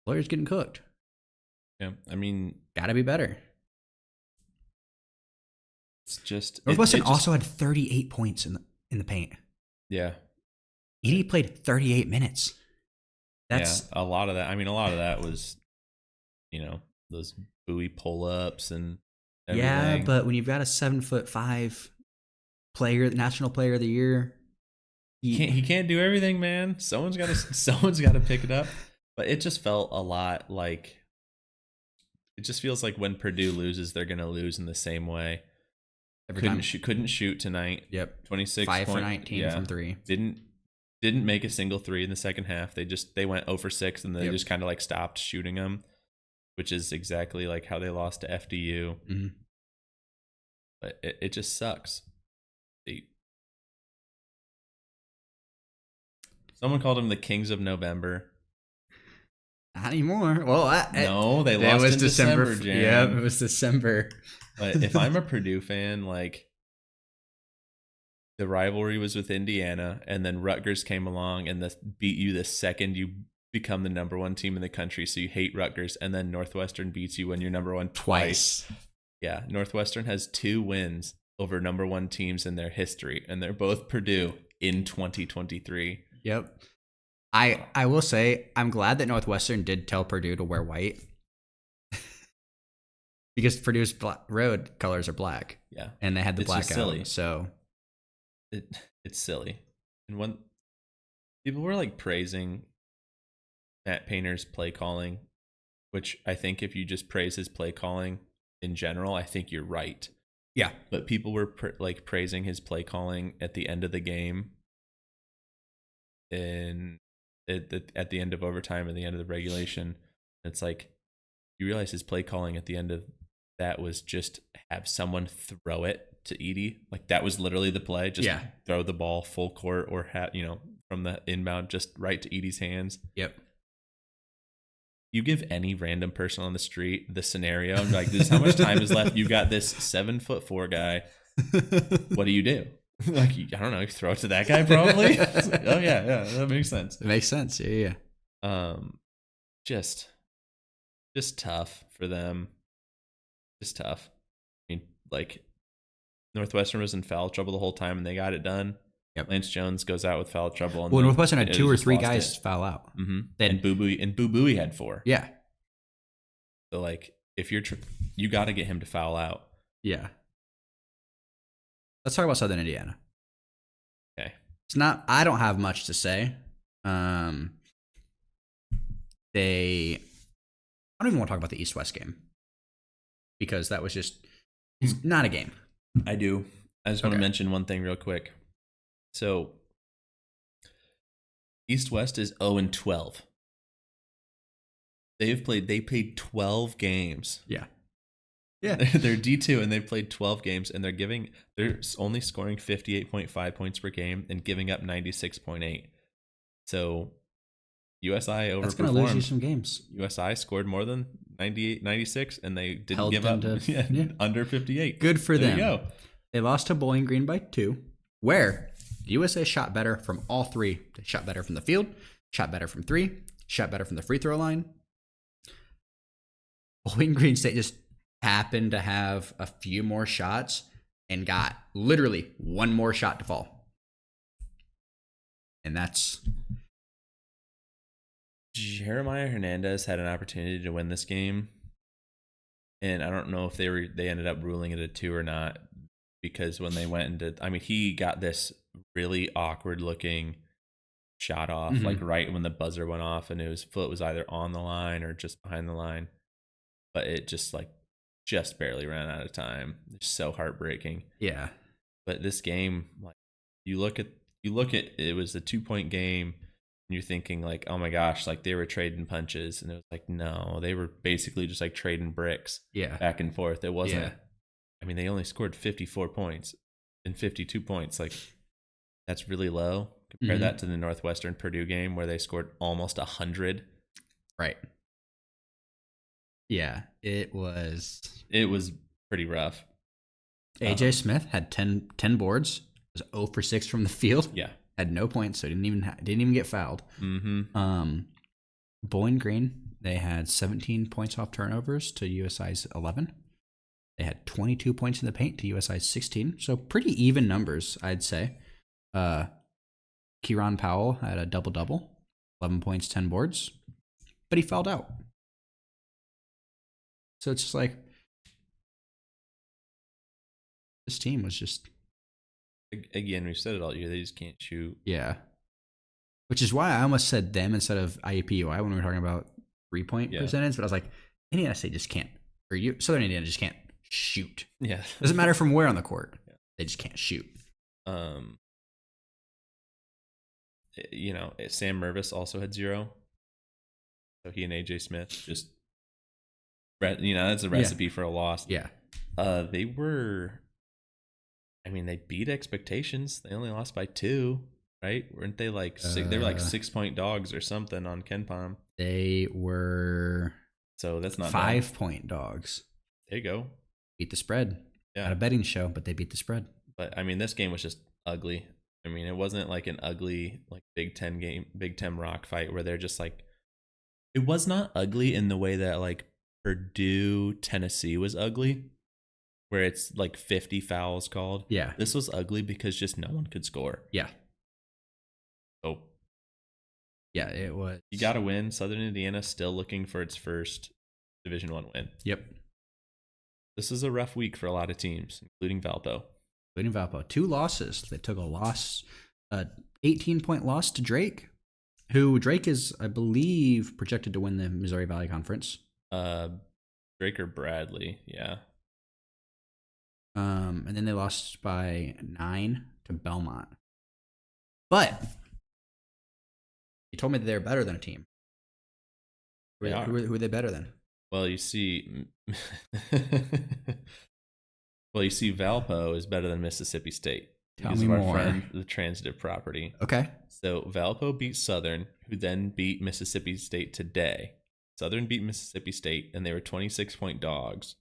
Lawyer's getting cooked. Yeah, I mean, gotta be better. It's just Northwestern also had 38 points in the paint. Yeah, Edie played 38 minutes. That's a lot of that. I mean, a lot of that was, those Bowie pull-ups and everything. Yeah, but when you've got a 7'5" player, national player of the year, he can't do everything, man. Someone's got to pick it up. But it just felt a lot like, it just feels like when Purdue loses, they're going to lose in the same way. Couldn't shoot tonight. Yep. 26 5 for 19 from 3. Didn't make a single 3 in the second half. They went 0 for 6 and they just kind of like stopped shooting them, which is exactly like how they lost to FDU. Mm-hmm. But it just sucks. Someone called them the Kings of November. Not anymore. Well, no, they lost in December. Yeah, it was December. But if I'm a Purdue fan, like, the rivalry was with Indiana, and then Rutgers came along and beat you the second you become the number 1 team in the country, so you hate Rutgers, and then Northwestern beats you when you're number 1 twice. Yeah, Northwestern has 2 wins over number 1 teams in their history, and they're both Purdue in 2023. Yep. I will say, I'm glad that Northwestern did tell Purdue to wear white. because Purdue's road colors are black. Yeah, and they had the it's just blackout. silly. So It's silly. And when people were like praising Matt Painter's play calling, which I think if you just praise his play calling in general, I think you're right. yeah, But people were like praising his play calling at the end of the game, and at the end of overtime and the end of the regulation. It's like you realize his play calling at the end of that was just have someone throw it to Edie. Like that was literally the play. Just throw the ball full court or from the inbound just right to Edie's hands. Yep. You give any random person on the street the scenario, and like, this is how much time is left. You got this 7'4" guy. What do you do? Like, I don't know. You throw it to that guy, probably. Like, oh yeah, that makes sense. It makes sense. Yeah. Just tough for them. Just tough. I mean, like, Northwestern was in foul trouble the whole time, and they got it done. Yep. Lance Jones goes out with foul trouble. And Northwestern had 2 or 3 guys foul out. Mm-hmm. And Boo Booey had 4. Yeah. So like, if you're you got to get him to foul out. Yeah. Let's talk about Southern Indiana. Okay. It's not. I don't have much to say. I don't even want to talk about the East-West game because that was just not a game. I do. I just want to mention one thing real quick. So, East-West is 0-12. They played 12 games. Yeah. Yeah. They're D2 and they've played 12 games, and they're only scoring 58.5 points per game and giving up 96.8. So, USI overperformed. That's going to lose you some games. USI scored more than 98, 96, and they didn't give up under 58. Good for them. There you go. They lost to Bowling Green by 2, where USA shot better from all 3. They shot better from the field, shot better from 3, shot better from the free throw line. Bowling Green State just happened to have a few more shots and got literally one more shot to fall. And that's... Jeremiah Hernandez had an opportunity to win this game, and I don't know if they ended up ruling it a 2 or not, because when they went into, he got this really awkward looking shot off, like right when the buzzer went off, and his foot was either on the line or just behind the line, but it just barely ran out of time. It's so heartbreaking. Yeah. But this game, like, you look at it was a 2-point game, and you're thinking like, oh my gosh, like they were trading punches, and it was like, no, they were basically just like trading bricks. Yeah. Back and forth. It wasn't. Yeah. They only scored 54 points and 52 points. Like, that's really low. Compare that to the Northwestern Purdue game where they scored almost 100. Right. Yeah, it was pretty rough. AJ Smith had 10 boards. Was 0 for 6 from the field. Yeah, had no points, so didn't even get fouled. Bowling Green, they had 17 points off turnovers to USI's 11. They had 22 points in the paint to USI's 16. So pretty even numbers, I'd say. Kieran Powell had a double-double, 11 points, 10 boards, but he fouled out. So it's just like, this team was just... Again, we've said it all year. They just can't shoot. Yeah. Which is why I almost said them instead of IUPUI when we were talking about 3-point percentage. But I was like, Indiana State just can't. Or Southern Indiana just can't shoot. Yeah. Doesn't matter from where on the court. Yeah. They just can't shoot. Sam Mervis also had 0. So he and AJ Smith just, that's a recipe for a loss. Yeah. They were, they beat expectations. They only lost by 2, right? Weren't they like they were like 6-point dogs or something on KenPom? They were. So that's not 5-point dogs. There you go. Beat the spread. Yeah. Not a betting show, but they beat the spread. But this game was just ugly. It wasn't like an ugly like Big Ten rock fight where they're just like, it was not ugly in the way that like Purdue, Tennessee was ugly, where it's like 50 fouls called. Yeah. This was ugly because just no one could score. Yeah. So yeah, it was. You got to win. Southern Indiana still looking for its first Division I win. Yep. This is a rough week for a lot of teams, including Valpo. Including Valpo. 2 losses. They took a loss, 18-point loss to Drake, who Drake is, I believe, projected to win the Missouri Valley Conference. Drake or Bradley, yeah. And then they lost by 9 to Belmont. But you told me that they're better than a team. Who are they better than? Well, you see, Valpo is better than Mississippi State. Tell me more. Friend, the transitive property. Okay. So Valpo beat Southern, who then beat Mississippi State today. Southern beat Mississippi State, and they were 26-point dogs.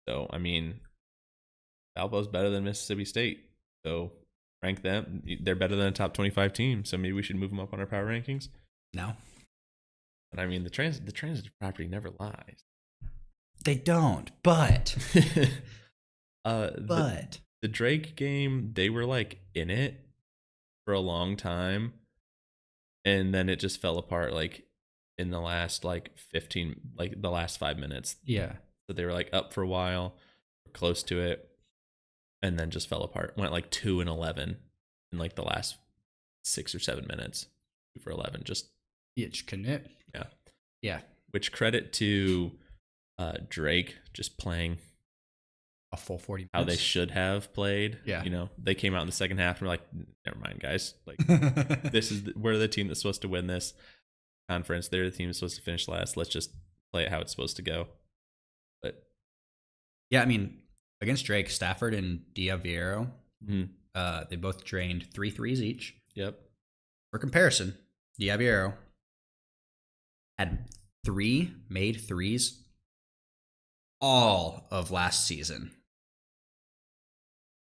So, I mean, Valpo's better than Mississippi State. So, rank them. They're better than a top 25 team. So maybe we should move them up on our power rankings. No. But I mean, the transitive property never lies. They don't, but the Drake game, they were like in it for a long time, and then it just fell apart like in the last like 15, like the last 5 minutes. Yeah. So they were like up for a while, close to it, and then just fell apart. Went like 2-11 in like the last 6 or 7 minutes. 2 for 11, just couldn't it? Yeah. Yeah. Which credit to Drake just playing a full 40 minutes. How they should have played. Yeah. You know, they came out in the second half and were like, never mind, guys. Like, we're the team that's supposed to win this conference. They're the team that's supposed to finish last. Let's just play it how it's supposed to go. But yeah, I mean, against Drake, Stafford and Diaviero, they both drained 3 threes each. Yep. For comparison, Diaviero had 3 made threes all of last season.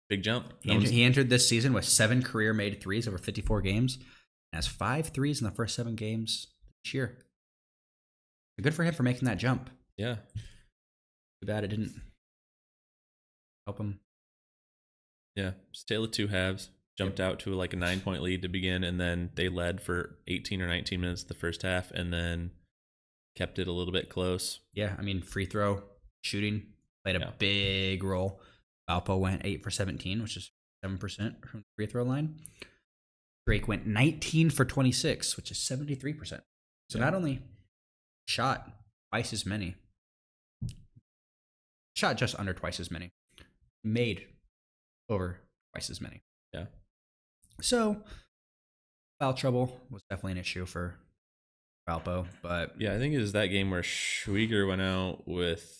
Big jump. He entered this season with 7 career made threes over 54 games and has 5 threes in the first 7 games this year. Good for him for making that jump. Yeah. Too bad it didn't help him. Yeah. Just tale of 2 halves. Jumped out to like a 9-point lead to begin, and then they led for 18 or 19 minutes the first half, and then kept it a little bit close. Yeah, I mean, free throw shooting played a big role. Valpo went 8 for 17, which is 7% from the free throw line. Drake went 19 for 26, which is 73%. So not only shot twice as many, shot just under twice as many, made over twice as many. Yeah. So foul trouble was definitely an issue for Valpo, but yeah, I think it was that game where Schwieger went out with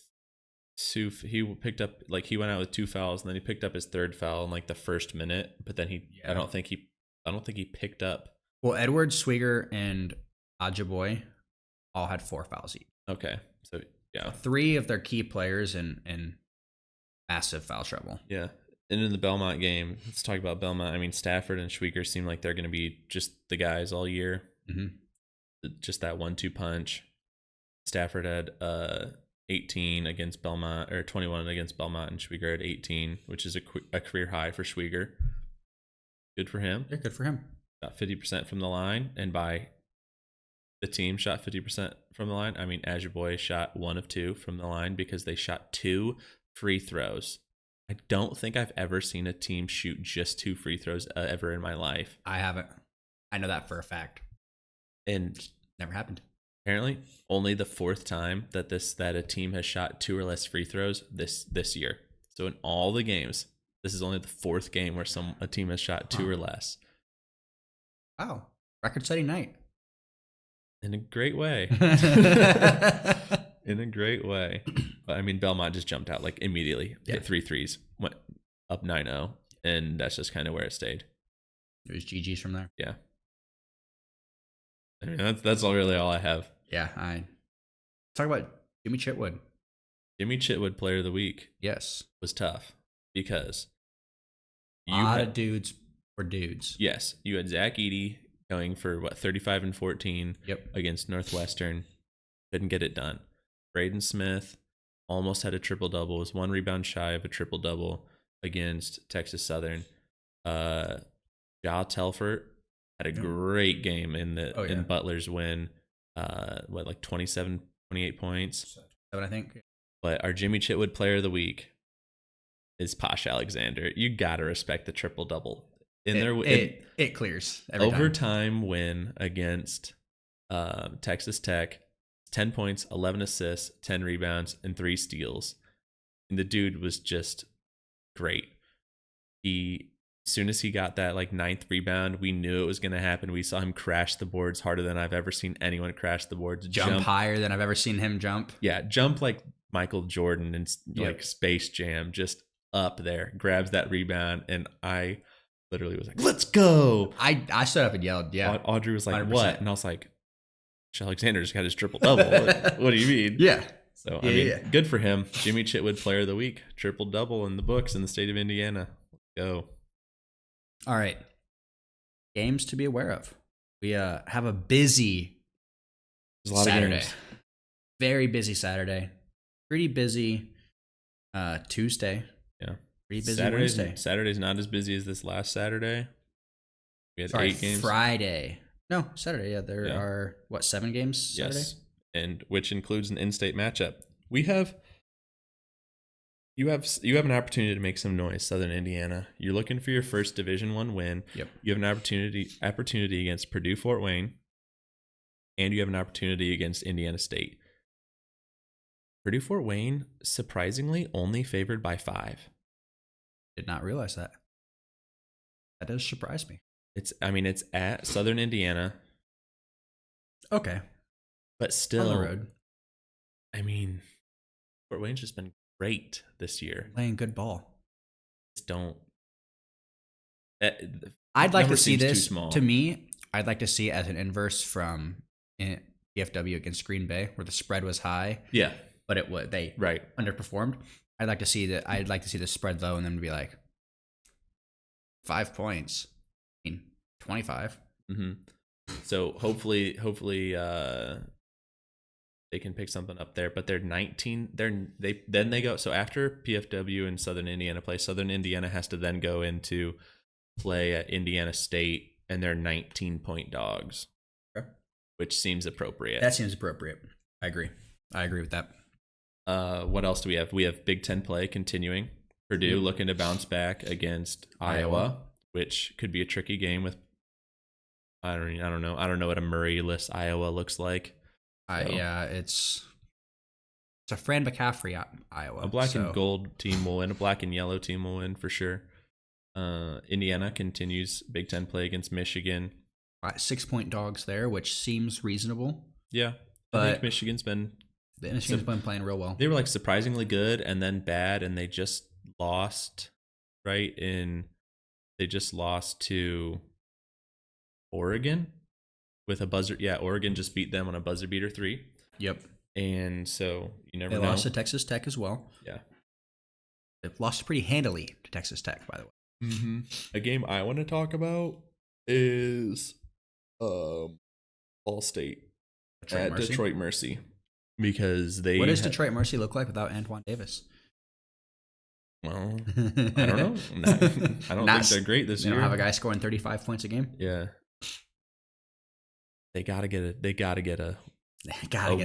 he went out with 2 fouls, and then he picked up his 3rd foul in like the first minute, but then I don't think he picked up. Well, Edwards, Schwieger, and Ajaboy all had 4 fouls each. Okay, so yeah, 3 of their key players in massive foul trouble. Yeah, and in the Belmont game, let's talk about Belmont. I mean, Stafford and Schwieger seem like they're going to be just the guys all year. Mm-hmm. Just that 1-2 punch. Stafford had 18 against Belmont, or 21 against Belmont, and Schwieger had 18, which is a career high for Schwieger. Good for him. Yeah, good for him. Shot 50% from the line, and by the team shot 50% from the line, I mean Ajaboy shot 1 of 2 from the line because they shot 2 free throws. I don't think I've ever seen a team shoot just 2 free throws ever in my life. I haven't. I know that for a fact. And never happened. Apparently, only the 4th time that a team has shot 2 or less free throws this year. So in all the games, this is only the 4th game where a team has shot 2 or less. Wow, record-setting night. In a great way. In a great way. But I mean, Belmont just jumped out like immediately. Hit 3 threes, went up 9-0, and that's just kind of where it stayed. It was GG's from there. Yeah. I mean, that's really all I have. Yeah, talk about Jimmy Chitwood. Jimmy Chitwood, Player of the Week. Yes, was tough because a lot of dudes were dudes. Yes, you had Zach Edey going for 35 and 14. Yep. Against Northwestern, couldn't get it done. Braden Smith almost had a triple double. Was 1 rebound shy of a triple double against Texas Southern. Ja Telfort had a great game in Butler's win. 27, 28 points. 7, I think. But our Jimmy Chitwood Player of the Week is Posh Alexander. You gotta respect the triple double it clears every overtime win against Texas Tech. 10 points, 11 assists, 10 rebounds, and 3 steals. And the dude was just great. As soon as he got that like 9th rebound, we knew it was going to happen. We saw him crash the boards harder than I've ever seen anyone crash the boards. Jump higher than I've ever seen him jump. Yeah, jump like Michael Jordan and like Space Jam, just up there. Grabs that rebound, and I literally was like, "Let's go!" I stood up and yelled. Yeah, Audrey was like, 100%. "What?" And I was like, Alexander just got his triple double. What do you mean? Yeah. So I mean, good for him. Jimmy Chitwood Player of the Week, triple double in the books in the state of Indiana. Let's go. All right. Games to be aware of. We have a busy Saturday. Of games. Very busy Saturday. Pretty busy Tuesday. Yeah. Pretty busy Wednesday. Saturday's not as busy as this last Saturday. We had 8 games. Friday. No, Saturday. Yeah, there are 7 games Saturday? Yes, and which includes an in-state matchup. You have an opportunity to make some noise, Southern Indiana. You're looking for your first Division I win. Yep. You have an opportunity against Purdue Fort Wayne, and you have an opportunity against Indiana State. Purdue Fort Wayne, surprisingly, only favored by 5. Did not realize that. That does surprise me. It's at Southern Indiana. Okay. But still, on the road. I mean, Fort Wayne's just been great this year. Playing good ball. Just don't. I'd like to see this. To me, I'd like to see it as an inverse from PFW against Green Bay, where the spread was high. Yeah. But they underperformed. I'd like to see that. I'd like to see the spread low and then be like 5 points. 25. Mm-hmm. So hopefully, they can pick something up there. But they're 19. They go. So after PFW and Southern Indiana play, Southern Indiana has to then go into play at Indiana State, and they're 19-point dogs, which seems appropriate. That seems appropriate. I agree with that. What else do we have? We have Big Ten play continuing. Purdue looking to bounce back against Iowa, which could be a tricky game with. I don't know. I don't know what a Murray-less Iowa looks like. Yeah, it's a Fran McCaffrey Iowa. A black and gold team will win. A black and yellow team will win for sure. Indiana continues Big Ten play against Michigan. 6-point dogs there, which seems reasonable. Yeah, but I think Michigan's been playing real well. They were like surprisingly good and then bad, and they just lost. They just lost to Oregon with a buzzer. Yeah, Oregon just beat them on a buzzer beater 3. Yep. And so you never know. They lost to Texas Tech as well. Yeah. They've lost pretty handily to Texas Tech, by the way. Mm-hmm. A game I want to talk about is Ball State at Detroit Mercy. Because what does Detroit Mercy look like without Antoine Davis? Well, I don't know. I don't think they're great this year. They don't have a guy scoring 35 points a game. Yeah, they gotta get a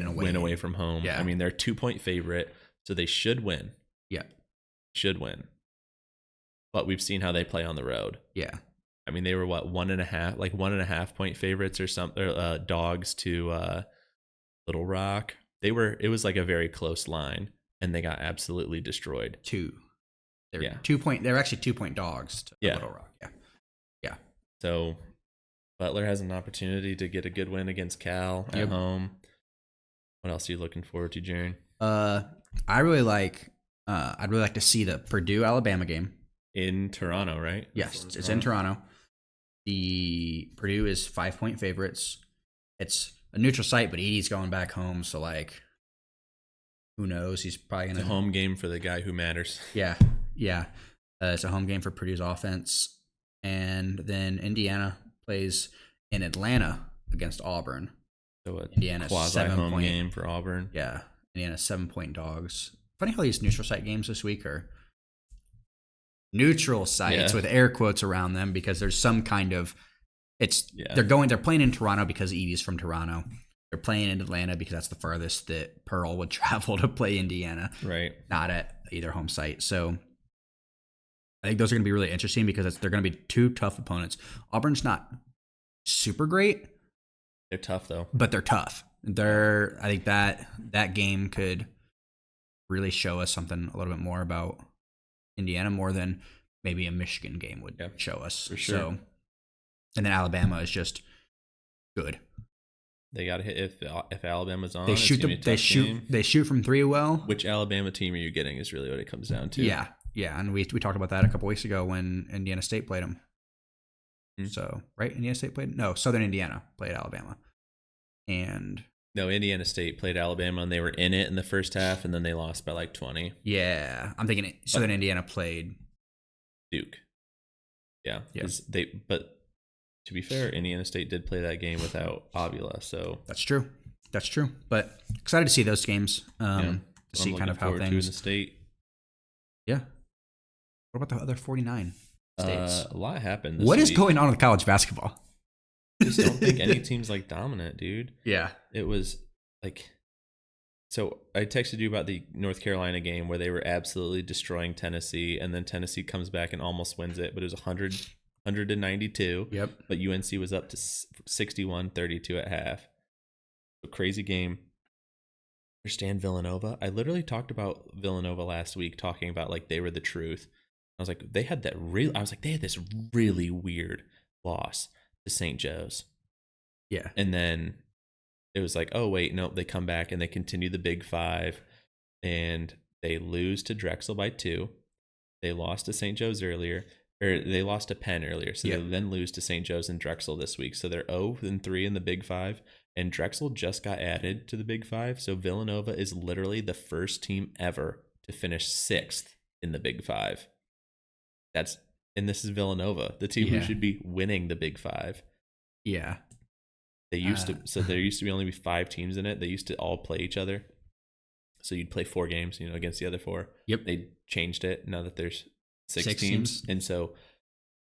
win away from home. Yeah. I mean, they're a 2-point favorite, so they should win. Yeah, should win. But we've seen how they play on the road. Yeah, I mean, they were 1.5 point favorites or something, dogs to Little Rock. It was like a very close line, and they got absolutely destroyed. 2. They're actually 2-point dogs to Little Rock. Yeah. So Butler has an opportunity to get a good win against Cal at home. What else are you looking forward to, Jaren? I'd really like to see the Purdue Alabama game in Toronto, right? Yes, it's in Toronto. The Purdue is 5-point favorites. It's a neutral site, but Edie's going back home, so like, who knows? He's probably gonna. It's a home game for the guy who matters. Yeah. It's a home game for Purdue's offense, and then Indiana plays in Atlanta against Auburn. So Indiana's quasi-home game for Auburn. Yeah, Indiana's 7-point dogs. Funny how these neutral site games this week are neutral sites with air quotes around them because there's some kind of they're playing in Toronto because Edie's from Toronto. They're playing in Atlanta because that's the farthest that Pearl would travel to play Indiana. Right. Not at either home site. So I think those are going to be really interesting because they're going to be two tough opponents. Auburn's not super great. They're tough though. But they're tough. I think that game could really show us something a little bit more about Indiana, more than maybe a Michigan game would show us. For sure. So, and then Alabama is just good. They got to hit if Alabama's on. They shoot from three well. Which Alabama team are you getting is really what it comes down to. Yeah, and we talked about that a couple weeks ago when Indiana State played them. Mm-hmm. So right, Indiana State Southern Indiana played Alabama, and no, Indiana State played Alabama and they were in it in the first half and then they lost by like 20. Yeah, I'm thinking Southern Indiana played Duke. Yeah. But to be fair, Indiana State did play that game without Avila, so that's true. But excited to see those games. To see kind of how things in the state. Yeah. What about the other 49 states? A lot happened. What is going on with college basketball? I just don't think any team's like dominant, dude. Yeah. It was like, so I texted you about the North Carolina game where they were absolutely destroying Tennessee, and then Tennessee comes back and almost wins it, but it was 100-92. Yep. But UNC was up to 61-32 at half. A crazy game. Understand Villanova. I literally talked about Villanova last week, talking about like they were the truth. I was like, they had this really weird loss to St. Joe's. Yeah. And then it was like, oh, wait, no, they come back and they continue the Big Five and they lose to Drexel by 2. They lost to St. Joe's earlier, or they lost to Penn earlier. So they then lose to St. Joe's and Drexel this week. So they're 0-3 in the Big Five. And Drexel just got added to the Big Five. So Villanova is literally the first team ever to finish 6th in the Big Five. And this is Villanova, the team who should be winning the Big Five. Yeah. There used to only be 5 teams in it. They used to all play each other. So you'd play 4 games, against the other 4. Yep. They changed it now that there's 6 teams. And so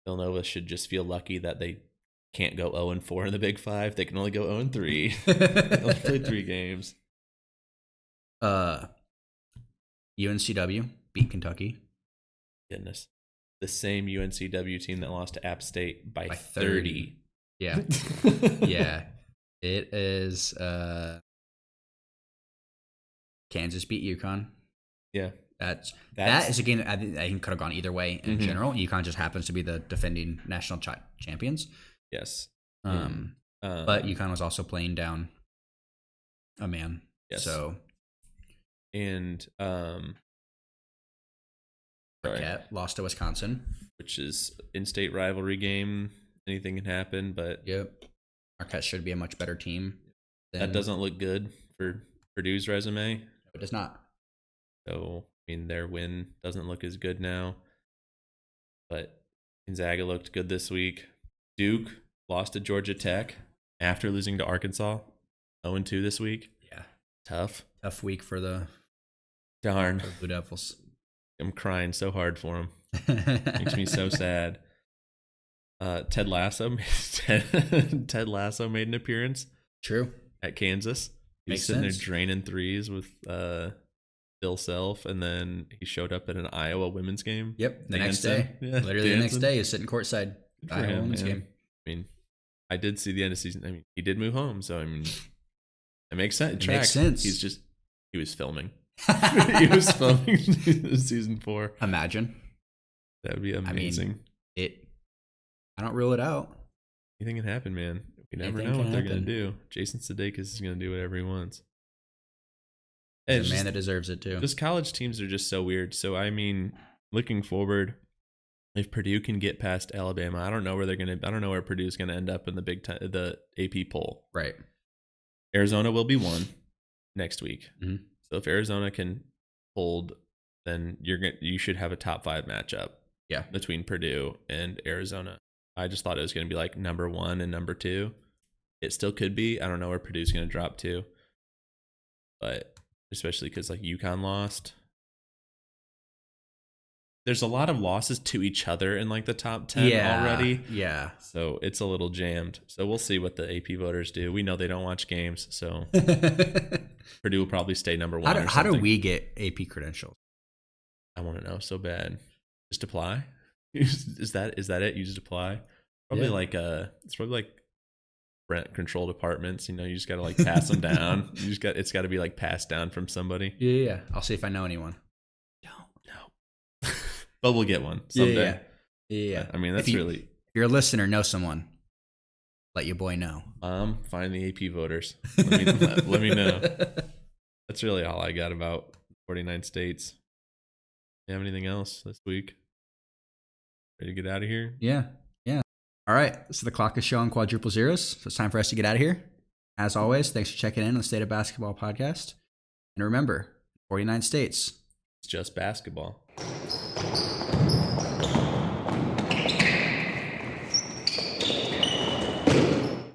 Villanova should just feel lucky that they can't go 0-4 in the Big Five. They can only go 0-3. They only played 3 games. UNCW beat Kentucky. Goodness. The same UNCW team that lost to App State by 30. Yeah. Yeah. It is Kansas beat UConn. Yeah. That is a game that I think could have gone either way in general. UConn just happens to be the defending national champions. Yes. But UConn was also playing down a man. Yes. So. And Marquette lost to Wisconsin, which is in-state rivalry game. Anything can happen, but yep, Marquette should be a much better team. That doesn't look good for Purdue's resume. It does not. So their win doesn't look as good now. But Gonzaga looked good this week. Duke lost to Georgia Tech after losing to Arkansas. 0-2 this week. Yeah, tough week for the Blue Devils. I'm crying so hard for him. Makes me so sad. Ted Lasso made an appearance. True. At Kansas. He was sitting there draining threes with Bill Self, and then he showed up at an Iowa women's game. Yep, the next day. Yeah, literally the next day, he's sitting courtside. Iowa women's game. I did see the end of season. He did move home, so it makes sense. It makes sense. He was filming. He was filming season 4. Imagine. That would be amazing. I don't rule it out. Anything can happen, man. You never know what they're going to do. Jason Sudeikis is going to do whatever he wants. He's a man that deserves it, too. Just college teams are just so weird. So, looking forward, if Purdue can get past Alabama, I don't know where Purdue's going to end up in the AP poll. Right. Arizona will be 1 next week. Mm-hmm. So if Arizona can hold, then you should have a top 5 matchup. Yeah. Between Purdue and Arizona. I just thought it was going to be like number 1 and number 2. It still could be. I don't know where Purdue's going to drop to. But especially because UConn lost. there's a lot of losses to each other in like the top 10 already. Yeah. So it's a little jammed. So we'll see what the AP voters do. We know they don't watch games, so Purdue will probably stay number one. How do we get AP credentials? I want to know so bad. Just apply. Is that it? You just apply. Probably it's probably like rent control departments. You just got to like pass them down. It's got to be like passed down from somebody. Yeah. I'll see if I know anyone. No. But we'll get one someday. Yeah. I mean, if you're a listener, know someone. Let your boy know. Find the AP voters. Let me know. That's really all I got about 49 states. You have anything else this week? Ready to get out of here? Yeah. All right. So the clock is showing quadruple zeros. So it's time for us to get out of here. As always, thanks for checking in on the State of Basketball podcast. And remember, 49 states. It's just basketball.